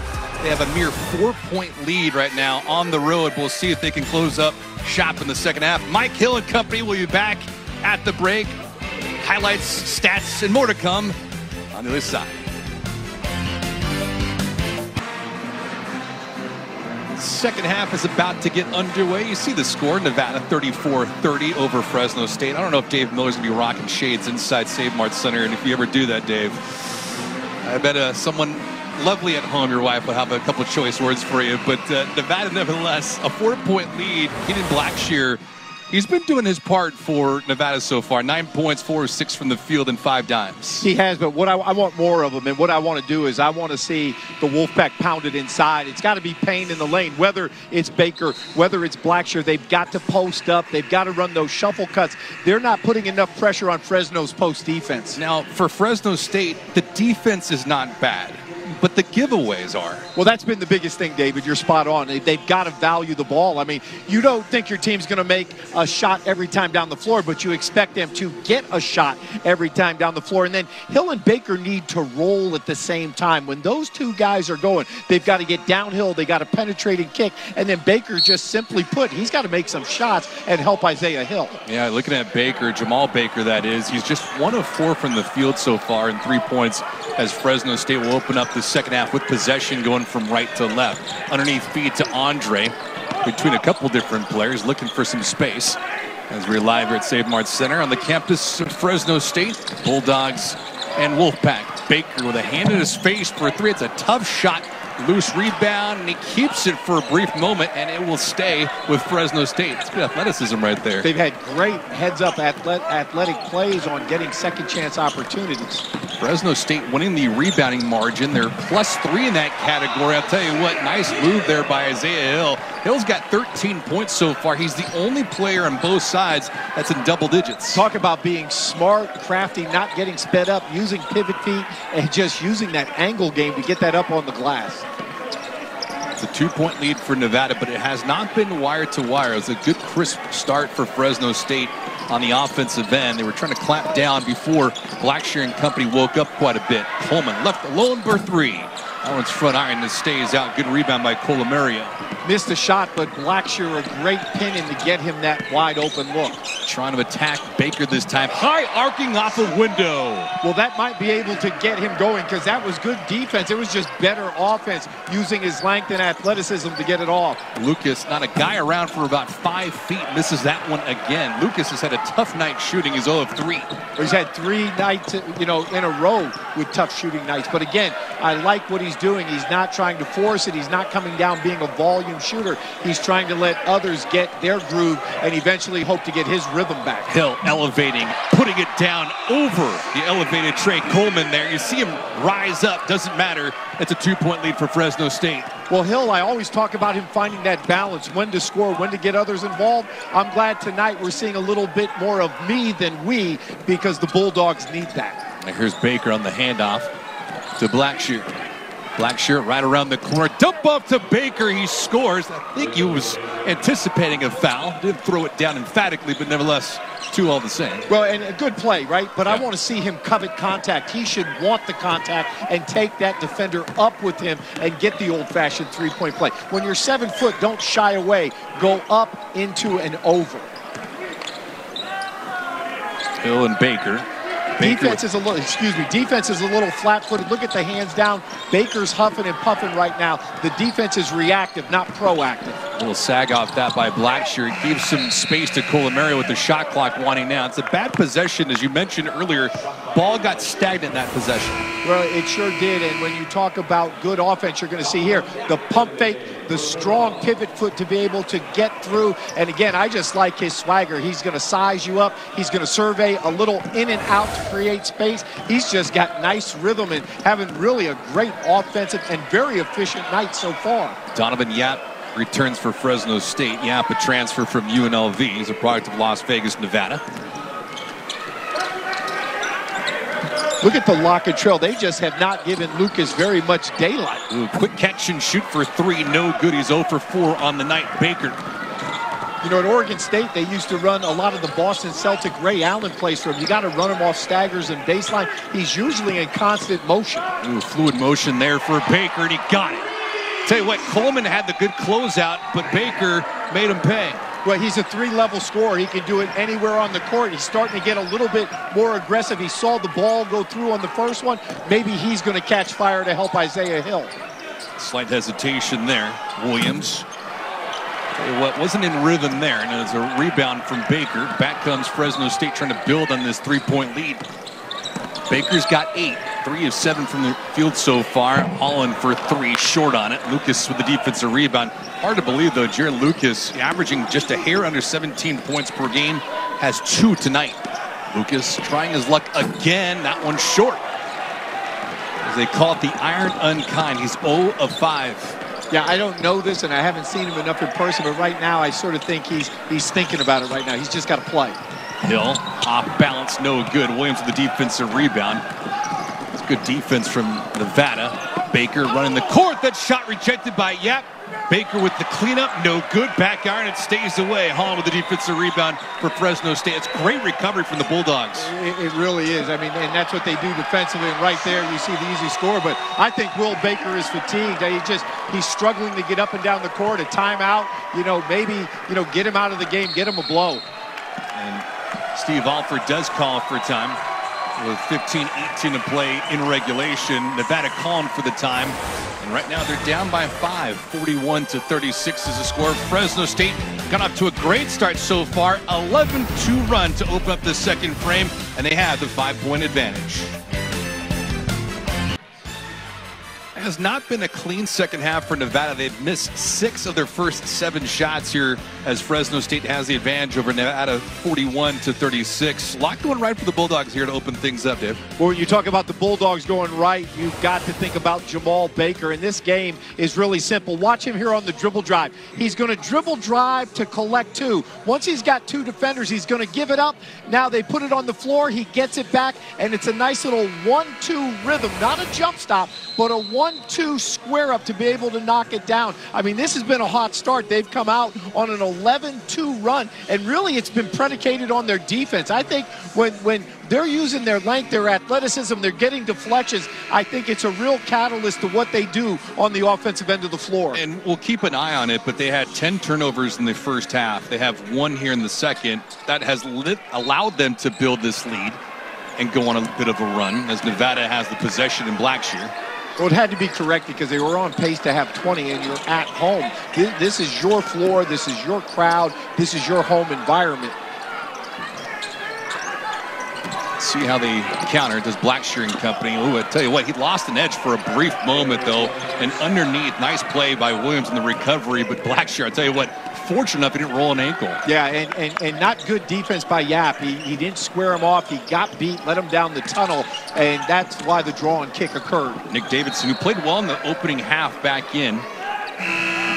they have a mere 4-point lead right now on the road. We'll see if they can close up shop in the second half. Mike Hill and company will be back at the break. Highlights, stats, and more to come on the other side. Second half is about to get underway. You see the score, Nevada 34-30 over Fresno State. I don't know if Dave Miller's going to be rocking shades inside Save Mart Center, and if you ever do that, Dave, I bet someone lovely at home, your wife, will have a couple of choice words for you. But Nevada, nevertheless, a 4-point lead. Keaton Blackshear, he's been doing his part for Nevada so far. 9 points, 4 of 6 from the field, and 5 dimes. He has, but what I want more of him, and what I want to do is I want to see the Wolfpack pounded inside. It's got to be Payne in the lane, whether it's Baker, whether it's Blackshear. They've got to post up. They've got to run those shuffle cuts. They're not putting enough pressure on Fresno's post defense. Now, for Fresno State, the defense is not bad, but the giveaways are. Well, that's been the biggest thing, David. You're spot on. They've got to value the ball. I mean, you don't think your team's going to make a shot every time down the floor, but you expect them to get a shot every time down the floor. And then Hill and Baker need to roll at the same time. When those two guys are going, they've got to get downhill. They got to penetrate and kick. And then Baker, just simply put, he's got to make some shots and help Isaiah Hill. Yeah, looking at Baker, Jamal Baker, that is, he's just 1 of 4 from the field so far, and 3 points, as Fresno State will open up the second half with possession going from right to left. Underneath feed to Andre, between a couple different players, looking for some space. As we're live here at Save Mart Center on the campus of Fresno State, Bulldogs and Wolfpack. Baker with a hand in his face for a 3. It's a tough shot. Loose rebound, and he keeps it for a brief moment, and it will stay with Fresno State. It's good athleticism right there. They've had great heads-up athletic plays on getting second-chance opportunities. Fresno State winning the rebounding margin. They're +3 in that category. I'll tell you what, nice move there by Isaiah Hill. Hill's got 13 points so far. He's the only player on both sides that's in double digits. Talk about being smart, crafty, not getting sped up, using pivot feet, and just using that angle game to get that up on the glass. It's a 2-point lead for Nevada, but it has not been wire to wire. It's a good, crisp start for Fresno State on the offensive end. They were trying to clamp down before Blackshear and company woke up quite a bit. Coleman left alone for 3. That one's front iron that stays out. Good rebound by Colomario. Missed a shot, but Blackshear a great pin in to get him that wide open look. Trying to attack Baker this time. High arcing off a window. Well, that might be able to get him going, because that was good defense. It was just better offense, using his length and athleticism to get it off. Lucas, not a guy around for about 5 feet, misses that one again. Lucas has had a tough night shooting. He's 0 of 3. He's had 3 nights, in a row with tough shooting nights. But again, I like what he's doing. He's not trying to force it. He's not coming down being a volume shooter. He's trying to let others get their groove and eventually hope to get his rhythm back. Hill elevating, putting it down over the elevated Trey Coleman there. You see him rise up. Doesn't matter. It's a 2-point lead for Fresno State. Well, Hill, I always talk about him finding that balance, when to score, when to get others involved. I'm glad tonight we're seeing a little bit more of me than we, because the Bulldogs need that. And here's Baker on the handoff to Blackshear. Blackshear right around the corner. Dump off to Baker. He scores. I think he was anticipating a foul. Didn't throw it down emphatically, but nevertheless, 2 all the same. Well, and a good play, right? But I want to see him covet contact. He should want the contact and take that defender up with him and get the old-fashioned 3-point play. When you're 7 foot, don't shy away. Go up, into, and over. Hill and Baker. Defense is a little flat-footed. Look at the hands down. Baker's huffing and puffing right now. The defense is reactive, not proactive. A little sag off that by Blackshear. It gives some space to Colomario with the shot clock winding down. It's a bad possession, as you mentioned earlier. Ball got stagnant in that possession. Well, it sure did. And when you talk about good offense, you're going to see here the pump fake, the strong pivot foot to be able to get through. And again, I just like his swagger. He's going to size you up. He's going to survey a little in and out to create space. He's just got nice rhythm and having really a great offensive and very efficient night so far. Donovan Yap returns for Fresno State. Yap, a transfer from UNLV. He's a product of Las Vegas, Nevada. Look at the lock and trail. They just have not given Lucas very much daylight. Ooh, quick catch and shoot for 3. No good. He's 0 for 4 on the night. Baker You know, at Oregon State, they used to run a lot of the Boston Celtic Ray Allen plays for him. You got to run him off staggers and baseline. He's usually in constant motion. Ooh, fluid motion there for Baker, and he got it. Tell you what, Coleman had the good closeout, but Baker made him pay. Well, he's a three-level scorer. He can do it anywhere on the court. He's starting to get a little bit more aggressive. He saw the ball go through on the first one. Maybe he's going to catch fire to help Isaiah Hill. Slight hesitation there. Williams. Tell you what, wasn't in rhythm there. And it's a rebound from Baker. Back comes Fresno State trying to build on this three-point lead. Baker's got 8. 3 of 7 from the field so far. Holland for 3, short on it. Lucas with the defensive rebound. Hard to believe, though, Jared Lucas, averaging just a hair under 17 points per game, has 2 tonight. Lucas trying his luck again. That one short. As they call it the iron unkind. He's 0 of 5. Yeah, I don't know this, and I haven't seen him enough in person, but right now I sort of think he's thinking about it right now. He's just got to play. Hill, off balance, no good. Williams with the defensive rebound. It's good defense from Nevada. Baker running the court. That shot rejected by Yap. Baker with the cleanup, no good. Back iron, it stays away. Holland with the defensive rebound for Fresno State. It's great recovery from the Bulldogs. It really is. I mean, and that's what they do defensively. And right there, you see the easy score. But I think Will Baker is fatigued. He's struggling to get up and down the court. A timeout, maybe, get him out of the game, get him a blow. And Steve Alford does call for time with 15-18 to play in regulation. Nevada calling for the time. And right now they're down by 5. 41-36 is the score. Fresno State got off to a great start so far. 11-2 run to open up the second frame, and they have the 5-point advantage. It has not been a clean second half for Nevada. They've missed 6 of their first 7 shots here as Fresno State has the advantage over Nevada, 41-36. A lot going right for the Bulldogs here to open things up, Dave. Well, when you talk about the Bulldogs going right, you've got to think about Jamal Baker. And this game is really simple. Watch him here on the dribble drive. He's going to dribble drive to collect 2. Once he's got 2 defenders, he's going to give it up. Now they put it on the floor. He gets it back, and it's a nice little 1-2 rhythm. Not a jump stop, but a 1-2 square up to be able to knock it down. I mean, this has been a hot start. They've come out on an 11-2 run, and really it's been predicated on their defense. I think when they're using their length, their athleticism, they're getting deflections, I think it's a real catalyst to what they do on the offensive end of the floor. And we'll keep an eye on it, but they had 10 turnovers in the first half. They have 1 here in the second. That has allowed them to build this lead and go on a bit of a run as Nevada has the possession in Blackshear. Well, it had to be corrected because they were on pace to have 20, and you're at home. This is your floor. This is your crowd. This is your home environment. See how they counter. Does Blackshear and company. Ooh, I tell you what, he lost an edge for a brief moment, though. And underneath, nice play by Williams in the recovery. But Blackshear, I tell you what, fortunate enough he didn't roll an ankle. Yeah, and not good defense by Yap. He didn't square him off. He got beat, let him down the tunnel, and that's why the draw and kick occurred. Nick Davidson, who played well in the opening half, back in.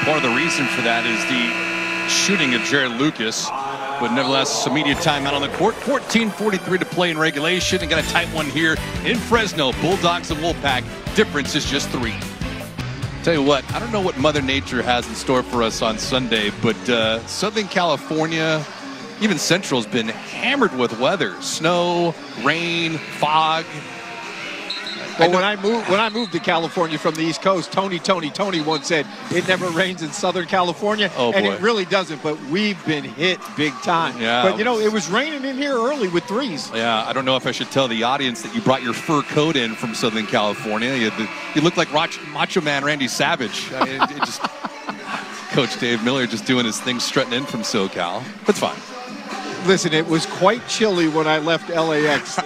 Part of the reason for that is the shooting of Jared Lucas. But nevertheless, immediate timeout on the court. 14:43 to play in regulation. And got a tight one here in Fresno. Bulldogs and Wolfpack. Difference is just 3. Tell you what, I don't know what Mother Nature has in store for us on Sunday, but Southern California, even Central's been hammered with weather. Snow, rain, fog. Well, when I moved to California from the East Coast, Tony once said it never rains in Southern California, and it really doesn't. But we've been hit big time. Yeah, but it was raining in here early with 3s. Yeah, I don't know if I should tell the audience that you brought your fur coat in from Southern California. You look like Macho Man Randy Savage. Coach Dave Miller just doing his thing, strutting in from SoCal. It's fine. Listen, it was quite chilly when I left LAX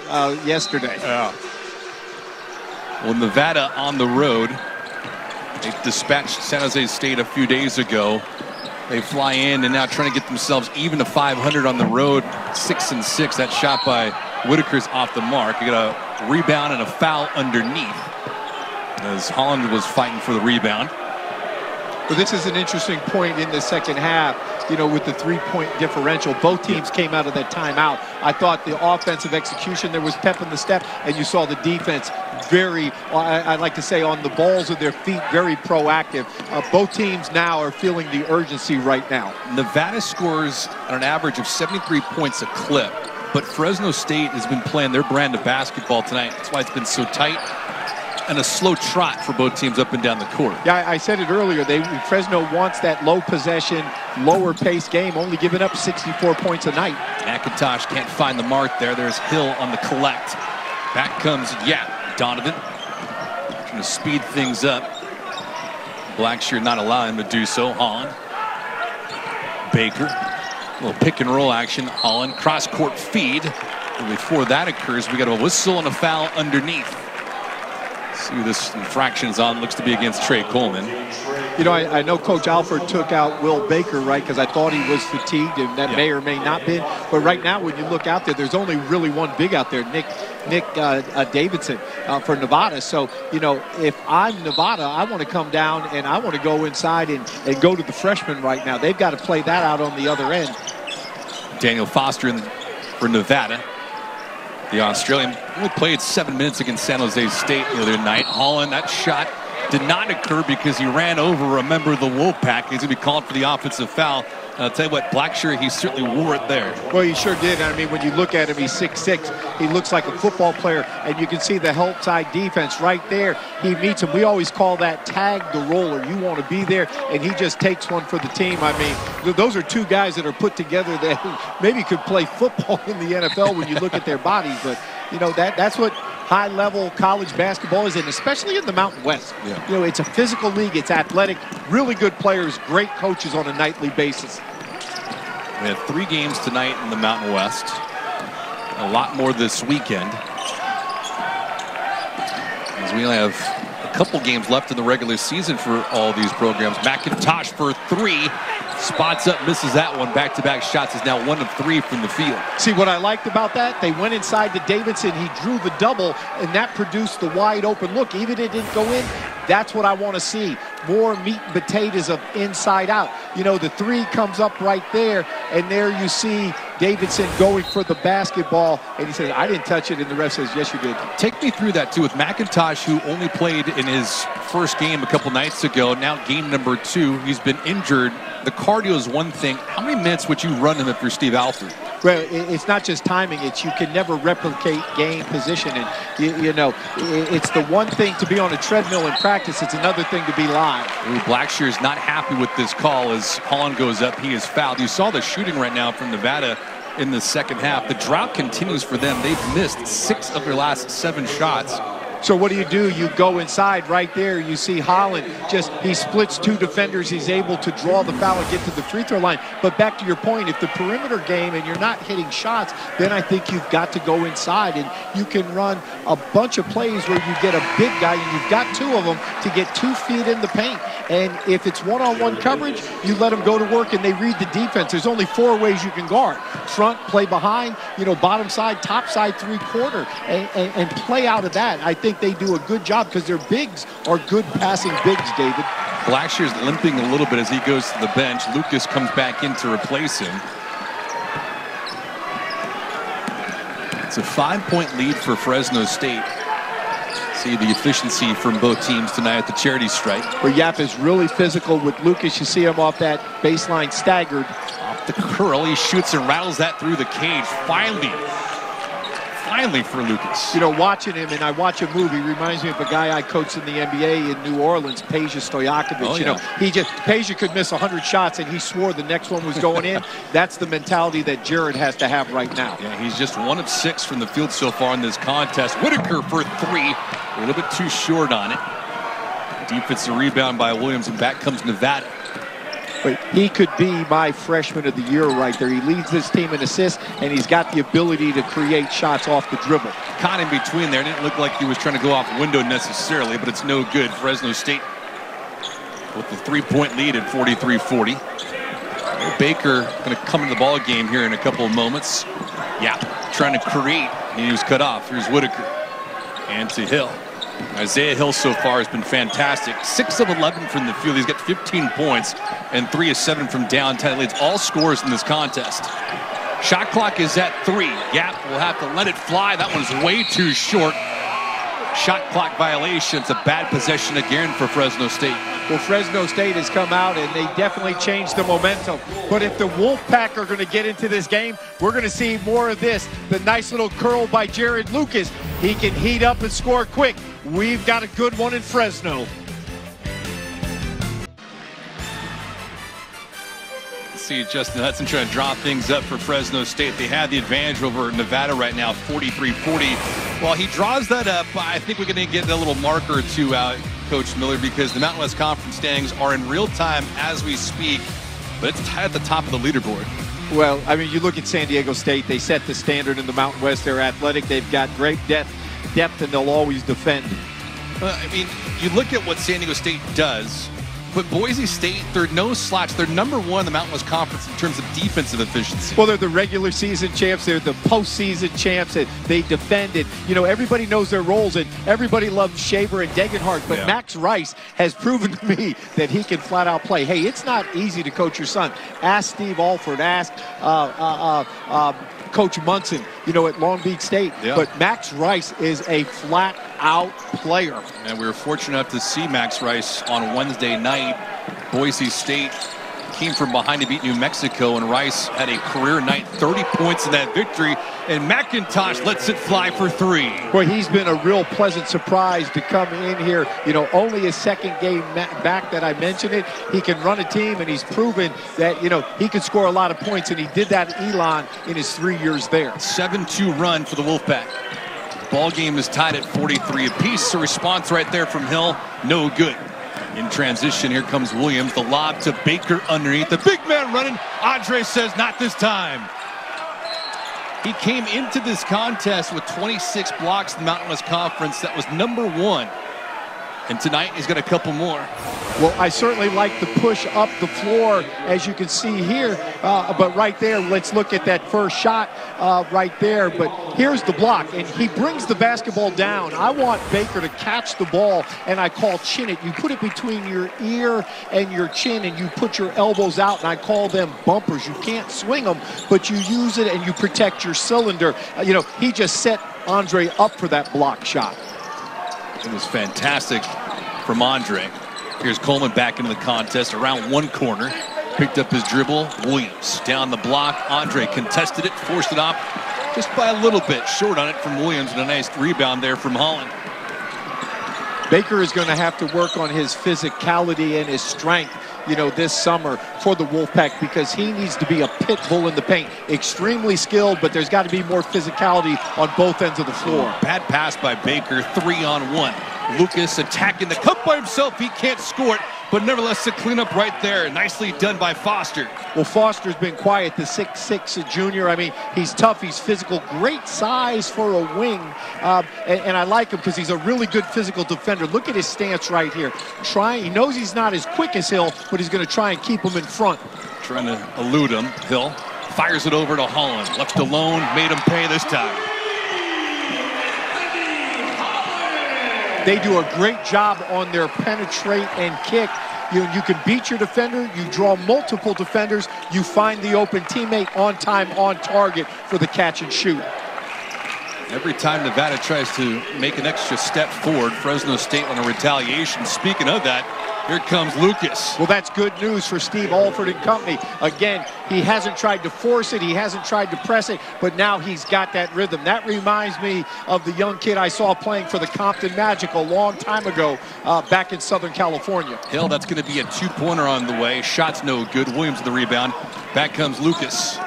yesterday. Yeah. Well, Nevada on the road. They dispatched San Jose State a few days ago. They fly in and now trying to get themselves even to 500 on the road. 6-6. That shot by Whitaker's off the mark. You got a rebound and a foul underneath as Holland was fighting for the rebound. Well, this is an interesting point in the second half, you know, with the three-point differential. Both teams came out of that timeout. I thought the offensive execution, there was pep in the step, and you saw the defense very, I like to say, on the balls of their feet, very proactive. Both teams now are feeling the urgency right now. Nevada scores on an average of 73 points a clip, but Fresno State has been playing their brand of basketball tonight. That's why it's been so tight. And a slow trot for both teams up and down the court. Yeah, I said it earlier. Fresno wants that low possession, lower pace game, only giving up 64 points a night. McIntosh can't find the Mart there. There's Hill on the collect. Back comes Donovan. Trying to speed things up. Blackshear not allowing him to do so. Holland. Baker. A little pick and roll action. Holland cross court feed. And before that occurs, we got a whistle and a foul underneath. See who this infraction is on. Looks to be against Trey Coleman. You know, I know Coach Alford took out Will Baker, right, because I thought he was fatigued, and that may or may not be. But right now, when you look out there, there's only really one big out there, Nick Davidson for Nevada. So, you know, if I'm Nevada, I want to come down and I want to go inside and go to the freshman right now. They've got to play that out on the other end. Daniel Foster for Nevada. The Australian only played 7 minutes against San Jose State the other night. Holland, that shot did not occur because he ran over a member of the Wolfpack. He's going to be called for the offensive foul. And I'll tell you what, Blackshear, he certainly wore it there. Well, he sure did. I mean, when you look at him, he's 6'6". He looks like a football player, and you can see the help side defense right there. He meets him. We always call that tag the roller. You want to be there, and he just takes one for the team. I mean, those are two guys that are put together that maybe could play football in the NFL when you look at their bodies. But, you know, that's what high-level college basketball is, and especially in the Mountain West. You know, it's a physical league. It's athletic. Really good players, great coaches on a nightly basis. We have 3 games tonight in the Mountain West. A lot more this weekend. As we only have a couple games left in the regular season for all these programs. McIntosh for 3. Spots up, misses that one. Back-to-back shots is now 1 of 3 from the field. See, what I liked about that, they went inside to Davidson. He drew the double, and that produced the wide-open look. Even if it didn't go in, that's what I want to see. More meat and potatoes of inside out. You know, the 3 comes up right there, and there you see Davidson going for the basketball, and he says, I didn't touch it, and the ref says, yes, you did. Take me through that, too, with McIntosh, who only played in his first game a couple nights ago, now game number 2. He's been injured. The cardio is one thing. How many minutes would you run him if you're Steve Alford? Well, it's not just timing. It's you can never replicate game position. And, you know, it's the one thing to be on a treadmill in practice. It's another thing to be live. Blackshear is not happy with this call as Holland goes up. He is fouled. You saw the shooting right now from Nevada in the second half. The drought continues for them. They've missed 6 of their last 7 shots. So what do? You go inside right there. You see Holland he splits 2 defenders. He's able to draw the foul and get to the free throw line. But back to your point, if the perimeter game and you're not hitting shots, then I think you've got to go inside. And you can run a bunch of plays where you get a big guy and you've got 2 of them to get 2 feet in the paint. And if it's one-on-one coverage, you let them go to work and they read the defense. There's only 4 ways you can guard. Front, play behind, you know, bottom side, top side, three-quarter, and play out of that. I think they do a good job because their bigs are good passing bigs, David. Blackshear's limping a little bit as he goes to the bench. Lucas comes back in to replace him. It's a 5-point lead for Fresno State. See the efficiency from both teams tonight at the charity stripe. Where Yap is really physical with Lucas. You see him off that baseline staggered. Off the curl, he shoots and rattles that through the cage. Finally for Lucas. You know, watching him, and I watch a movie, reminds me of a guy I coached in the NBA in New Orleans, Peja Stojakovic. Oh, yeah. You know, Peja could miss 100 shots, and he swore the next one was going in. That's the mentality that Jared has to have right now. Yeah, he's just 1 of 6 from the field so far in this contest. Whitaker for 3, a little bit too short on it. Defensive rebound by Williams, and back comes Nevada. But he could be my freshman of the year right there. He leads this team in assists, and he's got the ability to create shots off the dribble. Caught in between there. Didn't look like he was trying to go off window necessarily, but it's no good. Fresno State with the 3-point lead at 43-40. Baker going to come into the ball game here in a couple of moments. Yeah, trying to create, and he was cut off. Here's Whitaker. And to Hill. Isaiah Hill so far has been fantastic. 6 of 11 from the field. He's got 15 points and 3 of 7 from downtown. He leads all scorers in this contest. Shot clock is at 3. Yap will have to let it fly. That one's way too short. Shot clock violation. It's a bad possession again for Fresno State. Well, Fresno State has come out and they definitely changed the momentum. But if the Wolfpack are going to get into this game, we're going to see more of this. The nice little curl by Jared Lucas. He can heat up and score quick. We've got a good one in Fresno. See Justin Hudson trying to draw things up for Fresno State. They have the advantage over Nevada right now, 43-40. While he draws that up, I think we're going to get a little marker to Coach Miller, because the Mountain West Conference standings are in real time as we speak, but it's tied at the top of the leaderboard. Well, I mean, you look at San Diego State. They set the standard in the Mountain West. They're athletic. They've got great depth, and they'll always defend. I mean, you look at what San Diego State does, but Boise State, they're no slouch. They're number 1 in the Mountain West Conference in terms of defensive efficiency. Well, they're the regular season champs. They're the postseason champs. And they defended. You know, everybody knows their roles, and everybody loves Shaver and Degenhardt. But Max Rice has proven to me that he can flat out play. Hey, it's not easy to coach your son. Ask Steve Alford. Ask Coach Munson, you know, at Long Beach State. But Max Rice is a flat-out player. And we were fortunate enough to see Max Rice on Wednesday night. Boise State came from behind to beat New Mexico, and Rice had a career night, 30 points in that victory, and McIntosh lets it fly for 3. Well, he's been a real pleasant surprise to come in here. You know, only his second game back that I mentioned it. He can run a team, and he's proven that, you know, he can score a lot of points, and he did that at Elon in his 3 years there. 7-2 run for the Wolfpack. Ball game is tied at 43 apiece. A response right there from Hill, no good. In transition, here comes Williams. The lob to Baker underneath. The big man running. Andre says, not this time. He came into this contest with 26 blocks in the Mountain West Conference. That was number 1. And tonight he's got a couple more. Well, I certainly like the push up the floor, as you can see here. But right there, let's look at that first shot right there. But here's the block, and he brings the basketball down. I want Baker to catch the ball, and I call chin it. You put it between your ear and your chin, and you put your elbows out, and I call them bumpers. You can't swing them, but you use it, and you protect your cylinder. You know, he just set Andre up for that block shot. It was fantastic from Andre. Here's Coleman back into the contest around one corner. Picked up his dribble. Williams down the block. Andre contested it, forced it off just by a little bit. Short on it from Williams, and a nice rebound there from Holland. Baker is going to have to work on his physicality and his strength, you know, this summer for the Wolfpack, because he needs to be a pit bull in the paint. Extremely skilled, but there's got to be more physicality on both ends of the floor. Bad pass by Baker, 3-on-1. Lucas attacking the cup by himself. He can't score it, but nevertheless a cleanup right there. Nicely done by Foster. Well, Foster's been quiet, the 6'6" junior. I mean, he's tough, he's physical, great size for a wing. And I like him because he's a really good physical defender. Look at his stance right here. He knows he's not as quick as Hill, but he's going to try and keep him in front. Trying to elude him. Hill fires it over to Holland. Left alone, made him pay this time. They do a great job on their penetrate and kick. You can beat your defender, you draw multiple defenders, you find the open teammate on time, on target for the catch and shoot. Every time Nevada tries to make an extra step forward, Fresno State on a retaliation. Speaking of that, here comes Lucas. Well, that's good news for Steve Alford and company. Again, he hasn't tried to force it, he hasn't tried to press it, but now he's got that rhythm. That reminds me of the young kid I saw playing for the Compton Magic a long time ago back in Southern California. Hill, that's going to be a two-pointer on the way. Shot's no good. Williams the rebound. Back comes Lucas.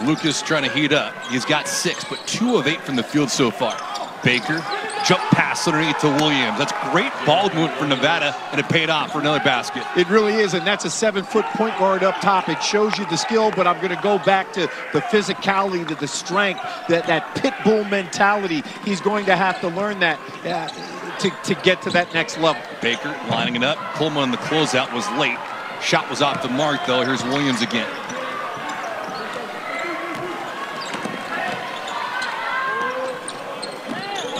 Lucas trying to heat up. He's got 6, but 2 of 8 from the field so far. Baker, jump pass underneath to Williams. That's great ball movement for Nevada, and it paid off for another basket. It really is, and that's a 7-foot point guard up top. It shows you the skill, but I'm going to go back to the physicality, to the strength, that pit bull mentality. He's going to have to learn that to get to that next level. Baker lining it up. Coleman on the closeout was late. Shot was off the mark, though. Here's Williams again.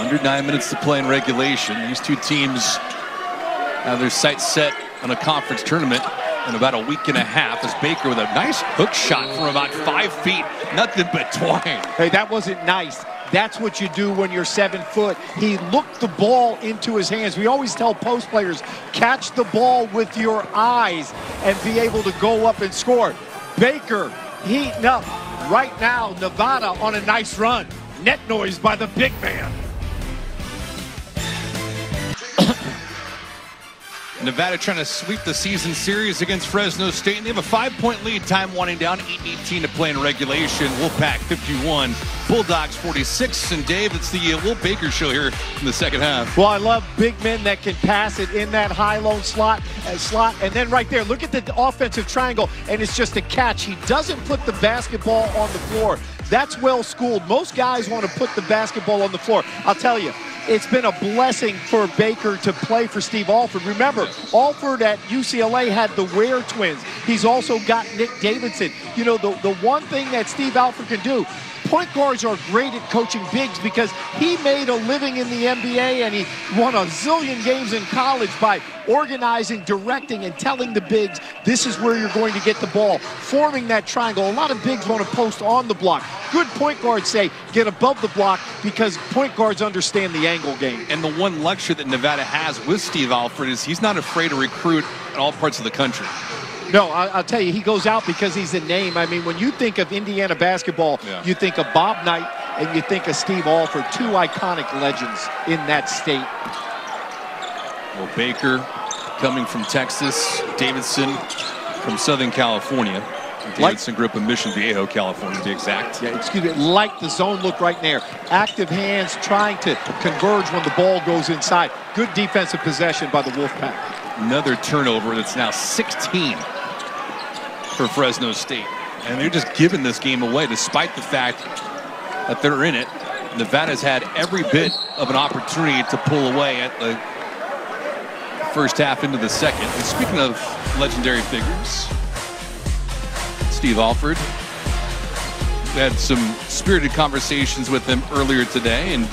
Under 9 minutes to play in regulation. These two teams have their sights set on a conference tournament in about a week and a half, as Baker with a nice hook shot from about 5 feet. Nothing but twine. Hey, that wasn't nice. That's what you do when you're 7 foot. He looked the ball into his hands. We always tell post players, catch the ball with your eyes and be able to go up and score. Baker heating up right now. Nevada on a nice run. Net noise by the big man. Nevada trying to sweep the season series against Fresno State, and they have a 5-point lead. Time winding down, 8:18 to play in regulation. Wolfpack 51, Bulldogs 46. And Dave, it's the Will Baker show here in the second half. Well, I love big men that can pass it in that high-low slot, and then right there, look at the offensive triangle, and it's just a catch. He doesn't put the basketball on the floor. That's well schooled. Most guys want to put the basketball on the floor. I'll tell you, it's been a blessing for Baker to play for Steve Alford. Remember, Alford at UCLA had the Ware twins. He's also got Nick Davidson. You know, the one thing that Steve Alford can do, point guards are great at coaching bigs because he made a living in the NBA and he won a zillion games in college by organizing, directing, and telling the bigs, this is where you're going to get the ball, forming that triangle. A lot of bigs want to post on the block. Good point guards say, get above the block, because point guards understand the angle game. And the one luxury that Nevada has with Steve Alford is he's not afraid to recruit in all parts of the country. No, I'll tell you, he goes out because he's a name. I mean, when you think of Indiana basketball, you think of Bob Knight and you think of Steve Alford, two iconic legends in that state. Well, Baker coming from Texas, Davidson from Southern California. Davidson grew up in Mission Viejo, California, to be exact. Yeah, excuse me, like the zone look right there. Active hands trying to converge when the ball goes inside. Good defensive possession by the Wolfpack. Another turnover that's now 16 for Fresno State. And they're just giving this game away despite the fact that they're in it. Nevada's had every bit of an opportunity to pull away at the first half into the second. And speaking of legendary figures, Steve Alford, we had some spirited conversations with him earlier today, and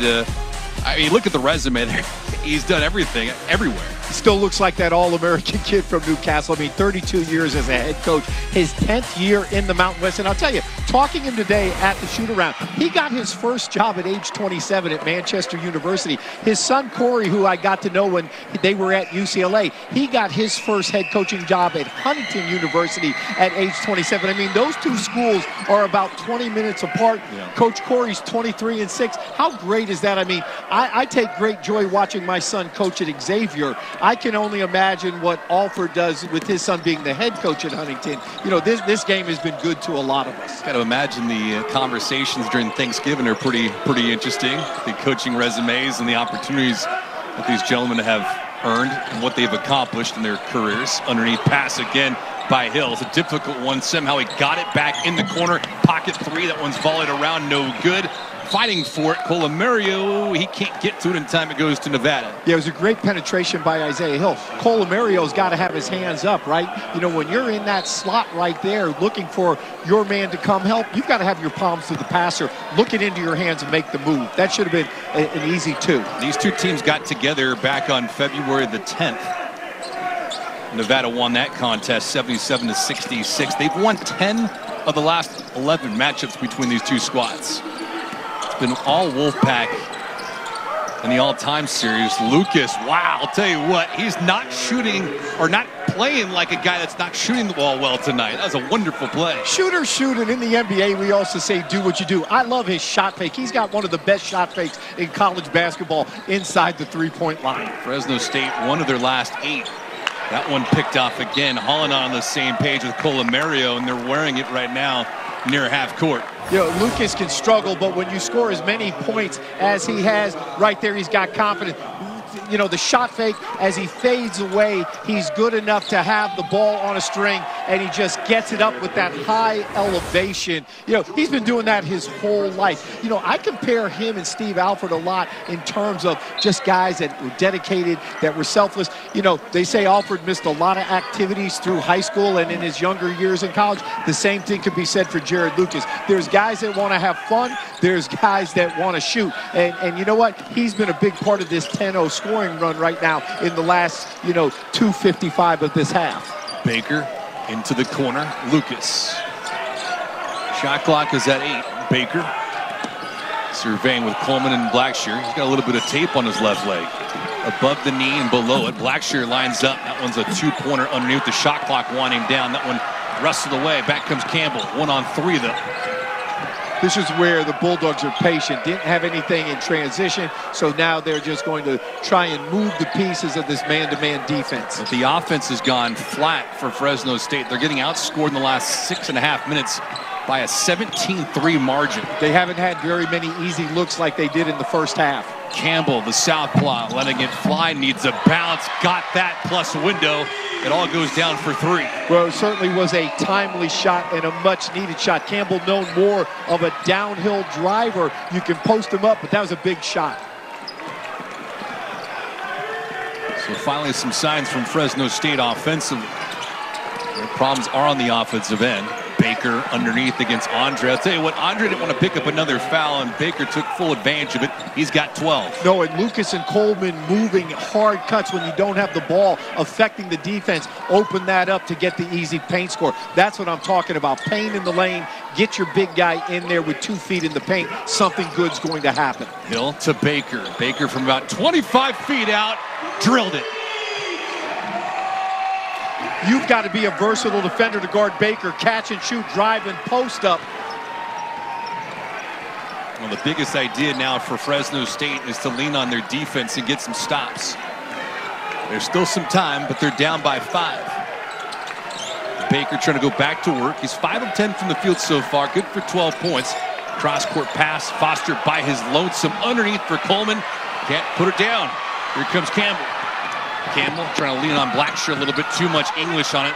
I mean, look at the resume there. He's done everything, everywhere. He still looks like that All-American kid from Newcastle. I mean, 32 years as a head coach, his 10th year in the Mountain West. And I'll tell you, talking to him today at the shoot-around, he got his first job at age 27 at Manchester University. His son, Corey, who I got to know when they were at UCLA, he got his first head coaching job at Huntington University at age 27. I mean, those two schools are about 20 minutes apart. Yeah. Coach Corey's 23-6. How great is that? I mean, I take great joy watching my son coach at Xavier. I can only imagine what Alford does with his son being the head coach at Huntington. You know, this game has been good to a lot of us. Got to imagine the conversations during Thanksgiving are pretty interesting. The coaching resumes and the opportunities that these gentlemen have earned and what they've accomplished in their careers. Underneath pass again by Hill. It's a difficult one. Somehow he got it back in the corner. Pocket three. That one's volleyed around. No good. Fighting for it, Colomario, he can't get to it in time. It goes to Nevada. Yeah, it was a great penetration by Isaiah Hill. Colomario's got to have his hands up, right? You know, when you're in that slot right there looking for your man to come help, you've got to have your palms to the passer, look it into your hands and make the move. That should have been an easy two. These two teams got together back on February the 10th. Nevada won that contest 77-66. They've won 10 of the last 11 matchups between these two squads. Been all Wolfpack in the all-time series. Lucas, wow, I'll tell you what, he's not shooting or not playing like a guy that's not shooting the ball well tonight. That was a wonderful play. Shooters shoot, and in the NBA, we also say do what you do. I love his shot fake. He's got one of the best shot fakes in college basketball inside the three-point line. Fresno State, one of their last 8. That one picked off again. Holland on the same page with Colomario, and they're wearing it right now near half court. You know, Lucas can struggle, but when you score as many points as he has right there, he's got confidence. you know, the shot fake as he fades away, he's good enough to have the ball on a string, and he just gets it up with that high elevation. You know, he's been doing that his whole life. You know, I compare him and Steve Alford a lot in terms of just guys that were dedicated, that were selfless. You know, they say Alford missed a lot of activities through high school and in his younger years in college. The same thing could be said for Jared Lucas. There's guys that want to have fun. There's guys that want to shoot. And you know what? He's been a big part of this 10-0 scoring run right now in the last, you know, 2:55 of this half. Baker into the corner. Lucas. Shot clock is at 8. Baker surveying with Coleman and Blackshear. He's got a little bit of tape on his left leg. Above the knee and below it. Blackshear lines up. That one's a two-pointer underneath. The shot clock winding down. That one wrestled away. Back comes Campbell. 1-on-3 though. This is where the Bulldogs are patient. Didn't have anything in transition, so now they're just going to try and move the pieces of this man-to-man defense. But the offense has gone flat for Fresno State. They're getting outscored in the last 6.5 minutes by a 17-3 margin. They haven't had very many easy looks like they did in the first half. Campbell, the southpaw, letting it fly, needs a bounce, got that plus a window. It all goes down for 3. Well, it certainly was a timely shot and a much-needed shot. Campbell known more of a downhill driver. You can post him up, but that was a big shot. So finally some signs from Fresno State offensively. Their problems are on the offensive end. Baker underneath against Andre. I'll tell you what, Andre didn't want to pick up another foul, and Baker took full advantage of it. He's got 12. No, and Lucas and Coleman moving hard cuts when you don't have the ball, affecting the defense. Open that up to get the easy paint score. That's what I'm talking about. Paint in the lane. Get your big guy in there with 2 feet in the paint. Something good's going to happen. Hill to Baker. Baker from about 25 feet out, drilled it. You've got to be a versatile defender to guard Baker. Catch and shoot, drive and post up. Well, the biggest idea now for Fresno State is to lean on their defense and get some stops. There's still some time, but they're down by 5. Baker trying to go back to work. He's 5 of 10 from the field so far. Good for 12 points. Cross-court pass. Foster by his lonesome underneath for Coleman. Can't put it down. Here comes Campbell. Campbell trying to lean on Blackshear a little bit too much English on it.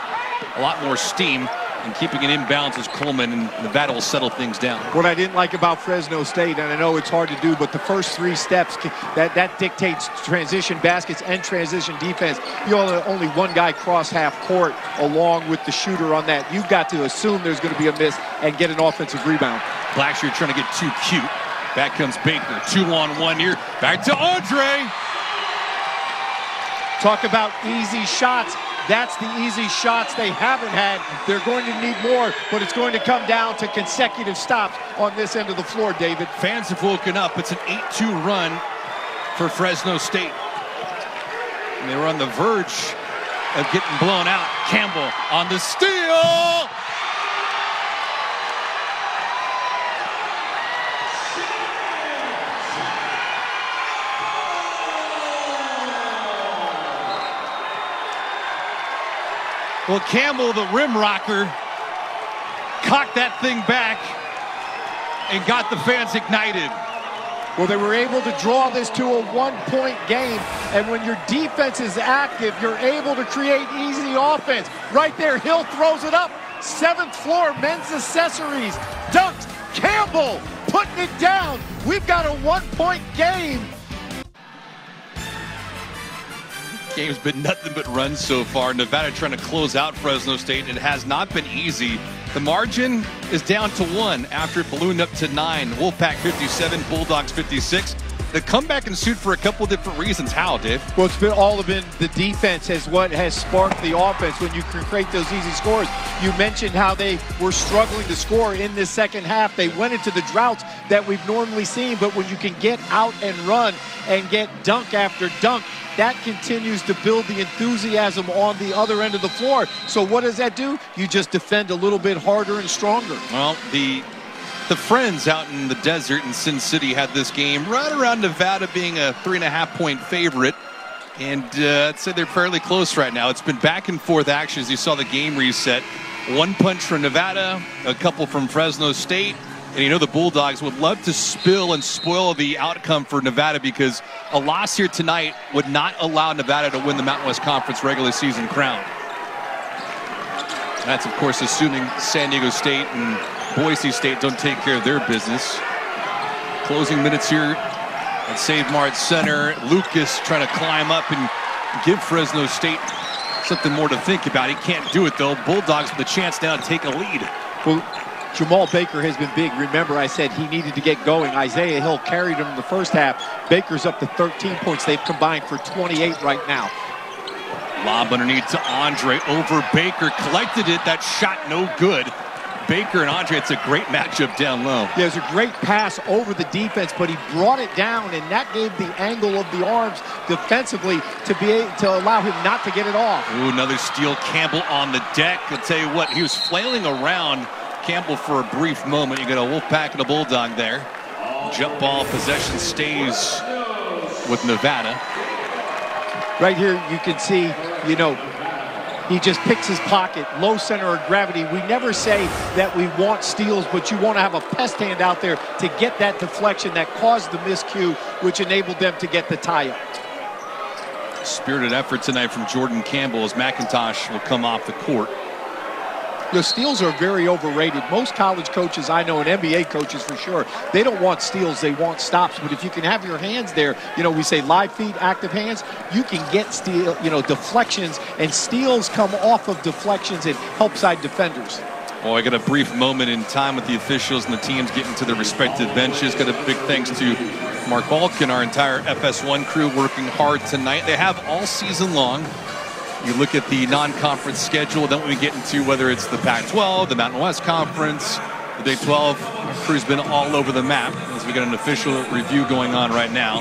A lot more steam, and keeping it inbounds is Coleman, and Nevada will settle things down. What I didn't like about Fresno State, and I know it's hard to do, but the first 3 steps, that dictates transition baskets and transition defense. You only one guy cross half court along with the shooter on that. You've got to assume there's going to be a miss and get an offensive rebound. Blackshear trying to get too cute. Back comes Baker, 2-on-1 here. Back to Andre. Talk about easy shots. That's the easy shots they haven't had. They're going to need more, but it's going to come down to consecutive stops on this end of the floor, David. Fans have woken up. It's an 8-2 run for Fresno State. And they were on the verge of getting blown out. Campbell on the steal. Well, Campbell, the rim rocker, cocked that thing back and got the fans ignited. Well, they were able to draw this to a 1-point game, and when your defense is active, you're able to create easy offense. Right there, Hill throws it up. 7th floor, men's accessories, dunks. Campbell putting it down. We've got a 1-point game. Game's been nothing but runs so far. Nevada trying to close out Fresno State. It has not been easy. The margin is down to 1 after it ballooned up to 9. Wolfpack 57, Bulldogs 56. The comeback ensued for a couple different reasons. How, Dave? Well, it's been all been the defense is what has sparked the offense when you can create those easy scores. You mentioned how they were struggling to score in this second half. They went into the droughts that we've normally seen, but when you can get out and run and get dunk after dunk, that continues to build the enthusiasm on the other end of the floor. So what does that do? You just defend a little bit harder and stronger. Well, the Friends out in the desert in Sin City had this game right around Nevada being a 3.5-point favorite. And I'd say they're fairly close right now. It's been back and forth action as you saw the game reset. 1 punch from Nevada, a couple from Fresno State. And you know the Bulldogs would love to spill and spoil the outcome for Nevada, because a loss here tonight would not allow Nevada to win the Mountain West Conference regular season crown. That's, of course, assuming San Diego State and Boise State don't take care of their business. Closing minutes here at Save Mart Center. Lucas trying to climb up and give Fresno State something more to think about. He can't do it, though. Bulldogs with a chance now to take a lead. Well, Jamal Baker has been big. Remember, I said he needed to get going. Isaiah Hill carried him in the first half. Baker's up to 13 points. They've combined for 28 right now. Lob underneath to Andre over Baker. Collected it. That shot no good. Baker and Andre, it's a great matchup down low. Yeah, it was a great pass over the defense, but he brought it down, and that gave the angle of the arms defensively to be able to allow him not to get it off. Ooh, another steal. Campbell on the deck. I'll tell you what, he was flailing around Campbell for a brief moment. You got a Wolfpack and a Bulldog there. Jump ball possession stays with Nevada. Right here you can see, you know, he just picks his pocket, low center of gravity. We never say that we want steals, but you want to have a pest hand out there to get that deflection that caused the miscue, which enabled them to get the tie-up. Spirited effort tonight from Jordan Campbell as McIntosh will come off the court. The steals are very overrated. Most college coaches I know, and NBA coaches for sure, they don't want steals, they want stops. But if you can have your hands there, you know, we say live feet, active hands, you can get steal, you know, deflections, and steals come off of deflections and help side defenders. Well, I got a brief moment in time with the officials and the teams getting to their respective benches. Got a big thanks to Mark Balkin, our entire FS1 crew working hard tonight. They have all season long. You look at the non-conference schedule, then we get into whether it's the Pac-12, the Mountain West Conference, the Big 12. Our crew's been all over the map as we got an official review going on right now.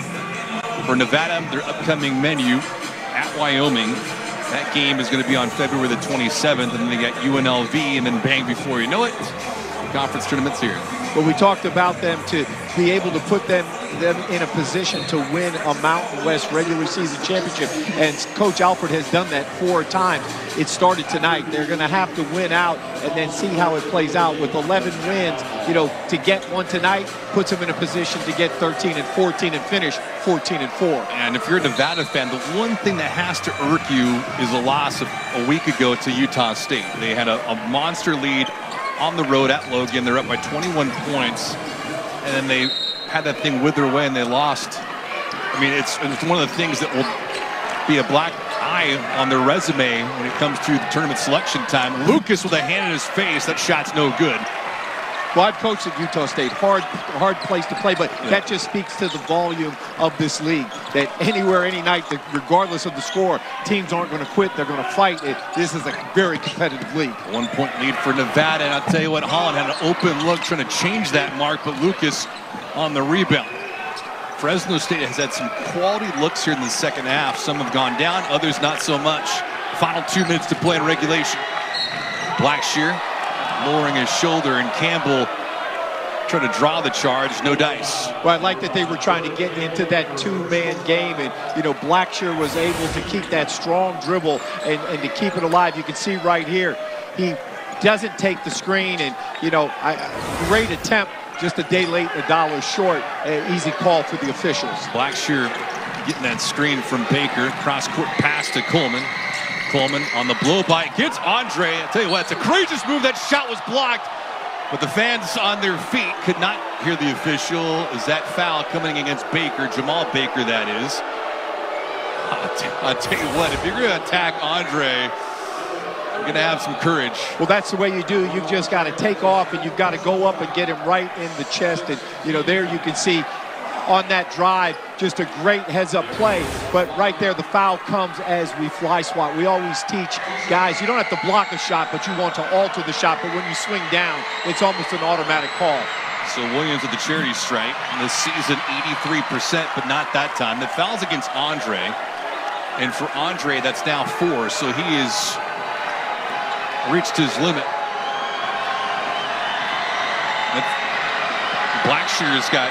For Nevada, their upcoming menu at Wyoming. That game is going to be on February the 27th, and then they got UNLV, and then bang, before you know it, the conference tournament's here. But we talked about them to be able to put them in a position to win a Mountain West regular season championship. And Coach Alford has done that 4 times. It started tonight. They're going to have to win out and then see how it plays out. With 11 wins, you know, to get one tonight puts them in a position to get 13 and 14 and finish 14 and 4. And if you're a Nevada fan, the one thing that has to irk you is a loss of a week ago to Utah State. They had a monster lead on the road at Logan. They're up by 21 points, and then they had that thing wither away and they lost. I mean, it's one of the things that will be a black eye on their resume when it comes to the tournament selection time. Lucas with a hand in his face. That shot's no good. Well, I've coached at Utah State. Hard place to play, but that just speaks to the volume of this league. That anywhere, any night, regardless of the score, teams aren't going to quit. They're going to fight. This is a very competitive league. 1-point lead for Nevada, and I'll tell you what, Holland had an open look trying to change that mark, but Lucas on the rebound. Fresno State has had some quality looks here in the second half. Some have gone down, others not so much. Final 2 minutes to play in regulation. Blackshear lowering his shoulder, and Campbell trying to draw the charge, no dice. Well, I like that they were trying to get into that 2-man game, and, you know, Blackshear was able to keep that strong dribble and to keep it alive. You can see right here, he doesn't take the screen, and, you know, great attempt, just a day late, $1 short. Easy call for the officials. Blackshear getting that screen from Baker, cross-court pass to Coleman. Coleman on the blow-by, gets Andre. I'll tell you what, it's a courageous move. That shot was blocked, but the fans on their feet could not hear the official. Is that foul coming against Baker, Jamal Baker, that is. I'll tell you what, if you're going to attack Andre, you're going to have some courage. Well, that's the way you do. You've just got to take off, and you've got to go up and get him right in the chest. And, you know, there you can see on that drive, just a great heads-up play. But right there, the foul comes as we fly swat. We always teach guys, you don't have to block a shot, but you want to alter the shot. But when you swing down, it's almost an automatic call. So Williams with the charity strike in this season, 83%, but not that time. The foul's against Andre. And for Andre, that's now 4. So he has reached his limit. Blackshear's got...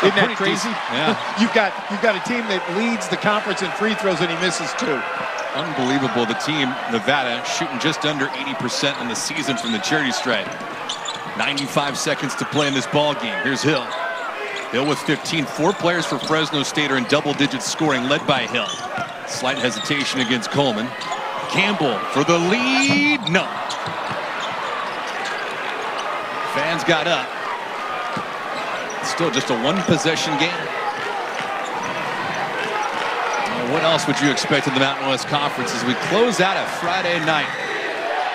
Isn't that crazy? Yeah. You've got a team that leads the conference in free throws, and he misses 2. Unbelievable. The team, Nevada, shooting just under 80% in the season from the charity stripe. 95 seconds to play in this ball game. Here's Hill. Hill with 15. 4 players for Fresno State are in double-digit scoring, led by Hill. Slight hesitation against Coleman. Campbell for the lead. No. Fans got up. Still just a one-possession game. What else would you expect in the Mountain West Conference as we close out a Friday night?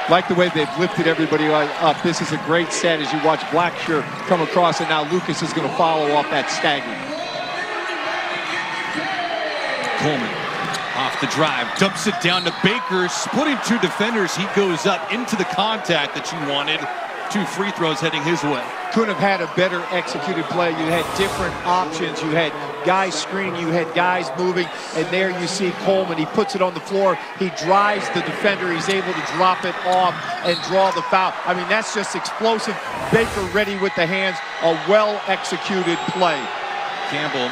Like the way they've lifted everybody up. This is a great set as you watch Blackshear come across, and now Lucas is going to follow off that stagger. Coleman off the drive, dumps it down to Baker, splitting 2 defenders. He goes up into the contact that you wanted. 2 free throws heading his way. Couldn't have had a better executed play. You had different options. You had guys screening, you had guys moving, and there you see Coleman. He puts it on the floor. He drives the defender. He's able to drop it off and draw the foul. I mean, that's just explosive. Baker ready with the hands. A well-executed play. Campbell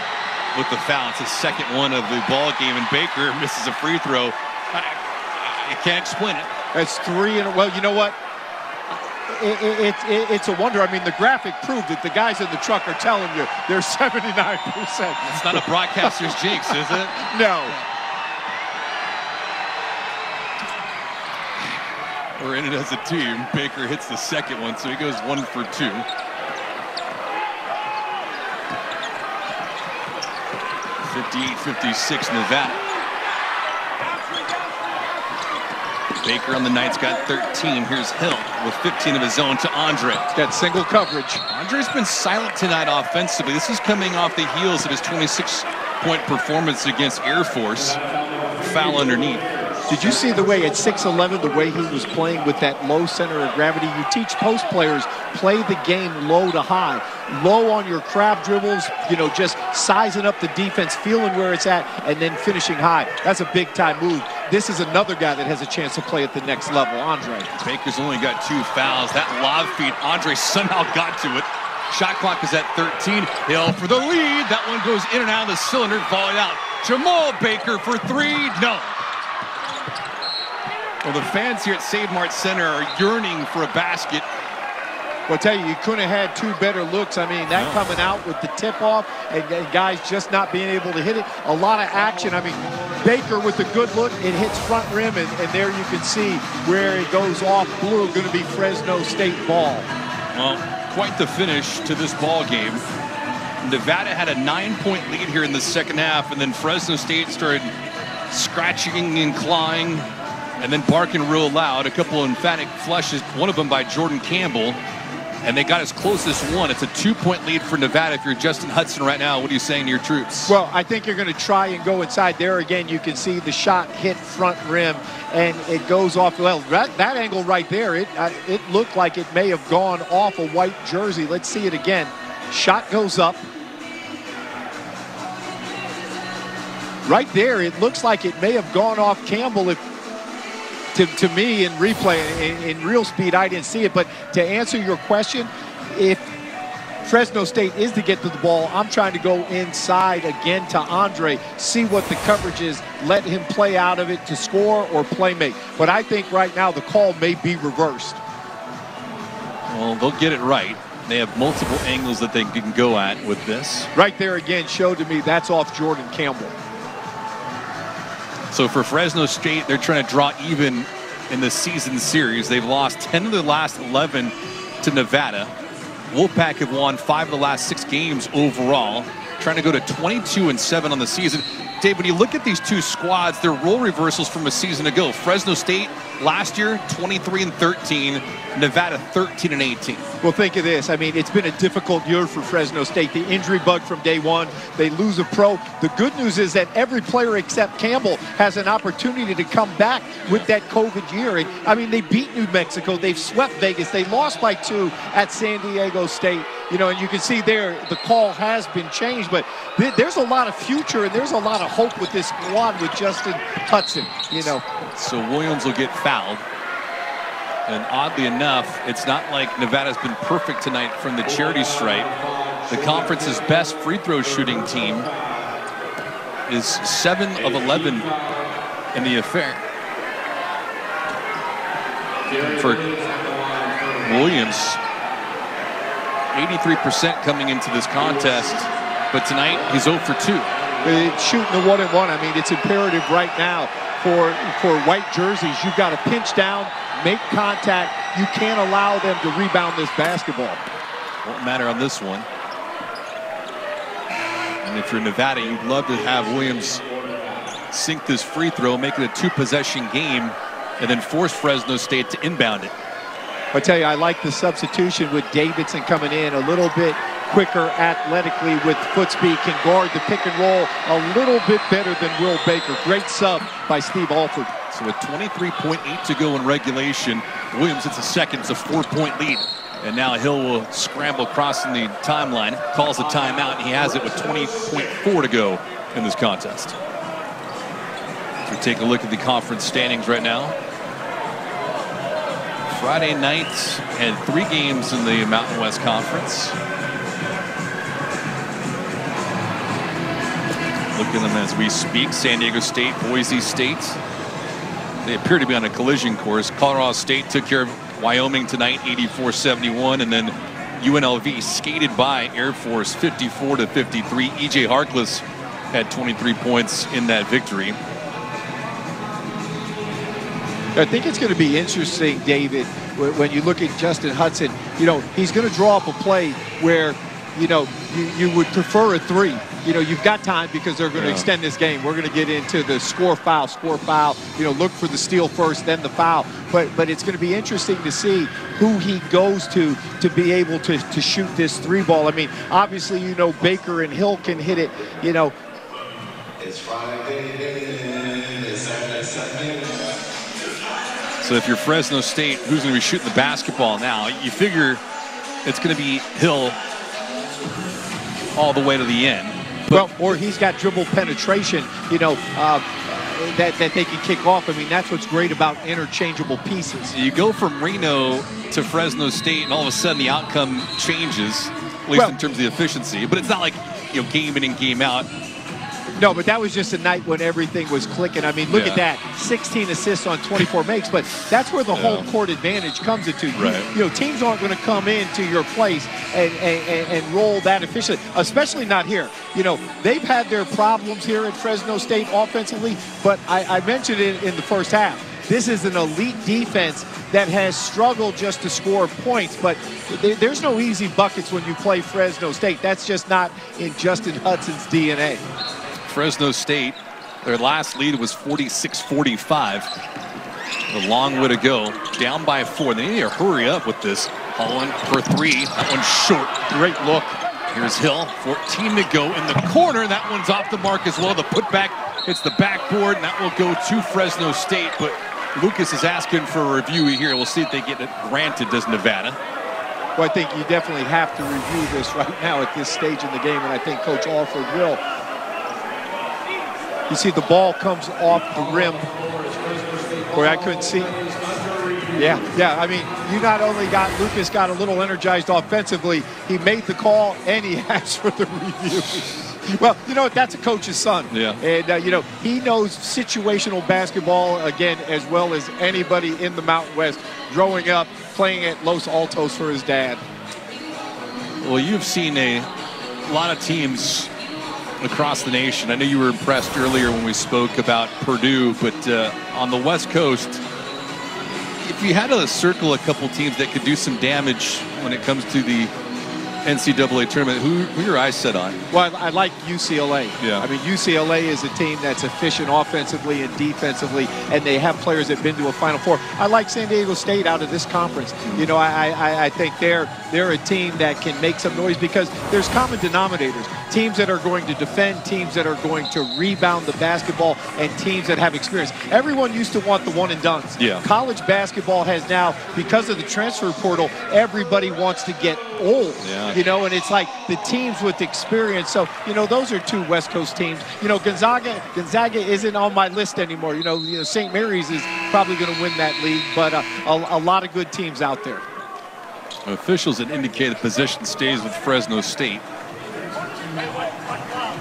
with the foul. It's his second one of the ball game, and Baker misses a free throw. I can't explain it. That's 3 in a row. Well, you know what? It's a wonder. I mean, the graphic proved it. The guys in the truck are telling you they're 79%. It's not a broadcaster's jinx, is it? No. We're in it as a team. Baker hits the second one, so he goes 1 for 2. 58-56 Nevada. Baker on the night's got 13. Here's Hill with 15 of his own to Andre. Got single coverage. Andre's been silent tonight offensively. This is coming off the heels of his 26-point performance against Air Force. Foul underneath. Did you see the way at 6'11", the way he was playing with that low center of gravity? You teach post players, play the game low to high. Low on your crab dribbles, you know, just sizing up the defense, feeling where it's at, and then finishing high. That's a big-time move. This is another guy that has a chance to play at the next level, Andre. Baker's only got 2 fouls. That lob feed, Andre somehow got to it. Shot clock is at 13. Hill for the lead. That one goes in and out of the cylinder, volleyed out. Jamal Baker for 3. No. Well, the fans here at Save Mart Center are yearning for a basket. Well, I'll tell you, you couldn't have had 2 better looks. I mean, that coming out with the tip-off and guys just not being able to hit it. A lot of action. I mean, Baker with a good look. It hits front rim, and there you can see where it goes off blue. Going to be Fresno State ball. Well, quite the finish to this ball game. Nevada had a 9-point lead here in the second half, and then Fresno State started scratching and clawing and then barking real loud. A couple of emphatic flushes, one of them by Jordan Campbell, and they got as close as 1. It's a 2-point lead for Nevada. If you're Justin Hudson right now, what are you saying to your troops? Well, I think you're going to try and go inside. There again, you can see the shot hit front rim, and it goes off. Well, that angle right there, it looked like it may have gone off a white jersey. Let's see it again. Shot goes up. Right there, it looks like it may have gone off Campbell. To me, in replay, in real speed, I didn't see it. But to answer your question, if Fresno State is to get to the ball, I'm trying to go inside again to Andre, see what the coverage is, let him play out of it to score or play make. But I think right now the call may be reversed. Well, they'll get it right. They have multiple angles that they can go at with this. Right there again showed to me that's off Jordan Campbell. So for Fresno State, they're trying to draw even in the season series. They've lost 10 of the last 11 to Nevada. Wolfpack have won 5 of the last 6 games overall, trying to go to 22-7 on the season. Dave, when you look at these 2 squads, they're role reversals from a season ago. Fresno State last year, 23-13. Nevada, 13-18. Well, think of this. I mean, it's been a difficult year for Fresno State. The injury bug from day one. They lose a pro. The good news is that every player except Campbell has an opportunity to come back with that COVID year. And, I mean, they beat New Mexico. They've swept Vegas. They lost by 2 at San Diego State. You know, and you can see there the call has been changed. But there's a lot of future and there's a lot of hope with this squad with Justin Hudson, you know. So Williams will get fouled. And oddly enough, it's not like Nevada's been perfect tonight from the charity stripe. The conference's best free throw shooting team is 7 of 11 in the affair. For Williams, 83% coming into this contest, but tonight he's 0 for 2. Shooting the 1-and-1. I mean, it's imperative right now for white jerseys. You've got to pinch down, make contact. You can't allow them to rebound this basketball. Won't matter on this one. And if you're Nevada, you'd love to have Williams sink this free throw, make it a 2-possession game, and then force Fresno State to inbound it. I tell you, I like the substitution with Davidson coming in a little bit quicker athletically with foot speed, can guard the pick and roll a little bit better than Will Baker. Great sub by Steve Alford. So with 23.8 to go in regulation, Williams hits a second. It's a 4-point lead. And now Hill will scramble crossing the timeline, calls a timeout, and he has it with 20.4 to go in this contest. So we take a look at the conference standings right now. Friday night had 3 games in the Mountain West Conference. Look at them as we speak. San Diego State, Boise State. They appear to be on a collision course. Colorado State took care of Wyoming tonight, 84-71, and then UNLV skated by Air Force 54-53. EJ Harkless had 23 points in that victory. I think it's going to be interesting, David, when you look at Justin Hudson. You know, he's going to draw up a play where, you know, you would prefer a 3. You know, you've got time because they're going to extend this game. We're going to get into the score foul. You know, look for the steal first, then the foul. But it's going to be interesting to see who he goes to be able to shoot this 3 ball. I mean, obviously, you know, Baker and Hill can hit it, you know. It's Friday. So if you're Fresno State, who's going to be shooting the basketball now? You figure it's going to be Hill all the way to the end. Well, or he's got dribble penetration, you know, that they can kick off. I mean, that's what's great about interchangeable pieces. You go from Reno to Fresno State, and all of a sudden the outcome changes, at least in terms of the efficiency. But it's not like, you know, game in and game out. No, but that was just a night when everything was clicking. I mean, look at that. 16 assists on 24 makes, but that's where the home court advantage comes into. Right. You know, teams aren't going to come into your place and roll that efficiently, especially not here. You know, they've had their problems here at Fresno State offensively, but I mentioned it in the first half. This is an elite defense that has struggled just to score points, but there's no easy buckets when you play Fresno State. That's just not in Justin Hudson's DNA. Fresno State, their last lead was 46-45. A long way to go. Down by 4. They need to hurry up with this. Holland for 3. That one's short. Great look. Here's Hill. 14 to go in the corner. That one's off the mark as well. The putback hits the backboard, and that will go to Fresno State. But Lucas is asking for a review here. We'll see if they get it granted, does Nevada. Well, I think you definitely have to review this right now at this stage in the game, and I think Coach Alford will. You see the ball comes off the rim where I couldn't see. Yeah. I mean, you not only got Lucas got a little energized offensively, he made the call and he asked for the review. Well, you know, that's a coach's son. Yeah. And, you know, he knows situational basketball, again, as well as anybody in the Mountain West, growing up playing at Los Altos for his dad. Well, you've seen a lot of teams across the nation. I know you were impressed earlier when we spoke about Purdue, but on the West Coast, if you had to circle a couple teams that could do some damage when it comes to the NCAA tournament, who your eyes set on? Well, I like UCLA. Yeah. I mean, UCLA is a team that's efficient offensively and defensively, and they have players that have been to a Final Four. I like San Diego State out of this conference. You know, I think they're a team that can make some noise because there's common denominators. Teams that are going to defend, teams that are going to rebound the basketball, and teams that have experience. Everyone used to want the one-and-dones. Yeah. College basketball has now, because of the transfer portal, everybody wants to get old. Yeah. You know, and it's like the teams with experience. So, you know, those are 2 West Coast teams. You know, Gonzaga isn't on my list anymore. You know, St. Mary's is probably going to win that league, but a lot of good teams out there. Officials had indicated possession stays with Fresno State.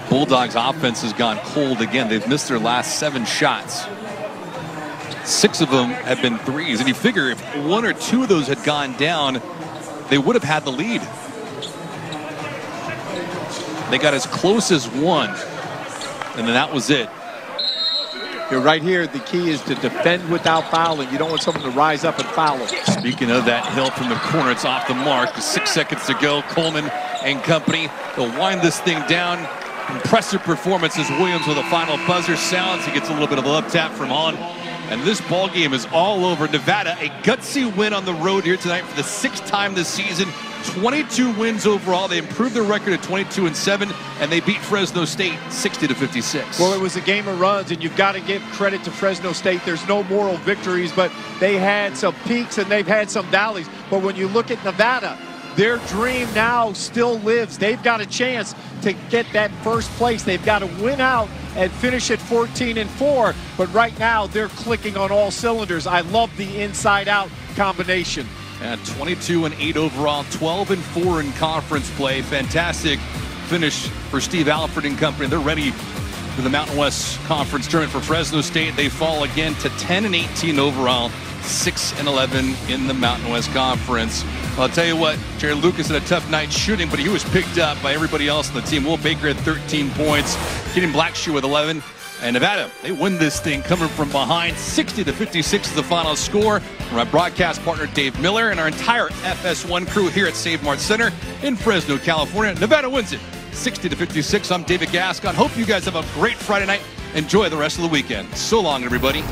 Bulldogs offense has gone cold again. They've missed their last 7 shots. 6 of them have been threes. And you figure if 1 or 2 of those had gone down, they would have had the lead. They got as close as one, and then that was it. You're right here. The key is to defend without fouling. You don't want someone to rise up and foul. Speaking of that help from the corner, it's off the mark. 6 seconds to go. Coleman and company, they'll wind this thing down. Impressive performance as Williams with a final buzzer sounds. He gets a little bit of a love tap from Hahn. And this ball game is all over. Nevada, a gutsy win on the road here tonight for the 6th time this season. 22 wins overall. They improved their record at 22-7, and they beat Fresno State 60-56. Well, it was a game of runs, and you've got to give credit to Fresno State. There's no moral victories, but they had some peaks and they've had some valleys. But when you look at Nevada, their dream now still lives. They've got a chance to get that first place. They've got to win out and finish at 14-4. But right now, they're clicking on all cylinders. I love the inside-out combination. And 22-8 overall, 12-4 in conference play. Fantastic finish for Steve Alford and company. They're ready for the Mountain West Conference tournament for Fresno State. They fall again to 10-18 overall, 6-11 in the Mountain West Conference. I'll tell you what, Jerry Lucas had a tough night shooting, but he was picked up by everybody else on the team. Will Baker had 13 points, Keaton Blackshear with 11. And Nevada, they win this thing coming from behind. 60-56 is the final score. From my broadcast partner, Dave Miller, and our entire FS1 crew here at Save Mart Center in Fresno, California. Nevada wins it 60-56. I'm David Gascon. Hope you guys have a great Friday night. Enjoy the rest of the weekend. So long, everybody.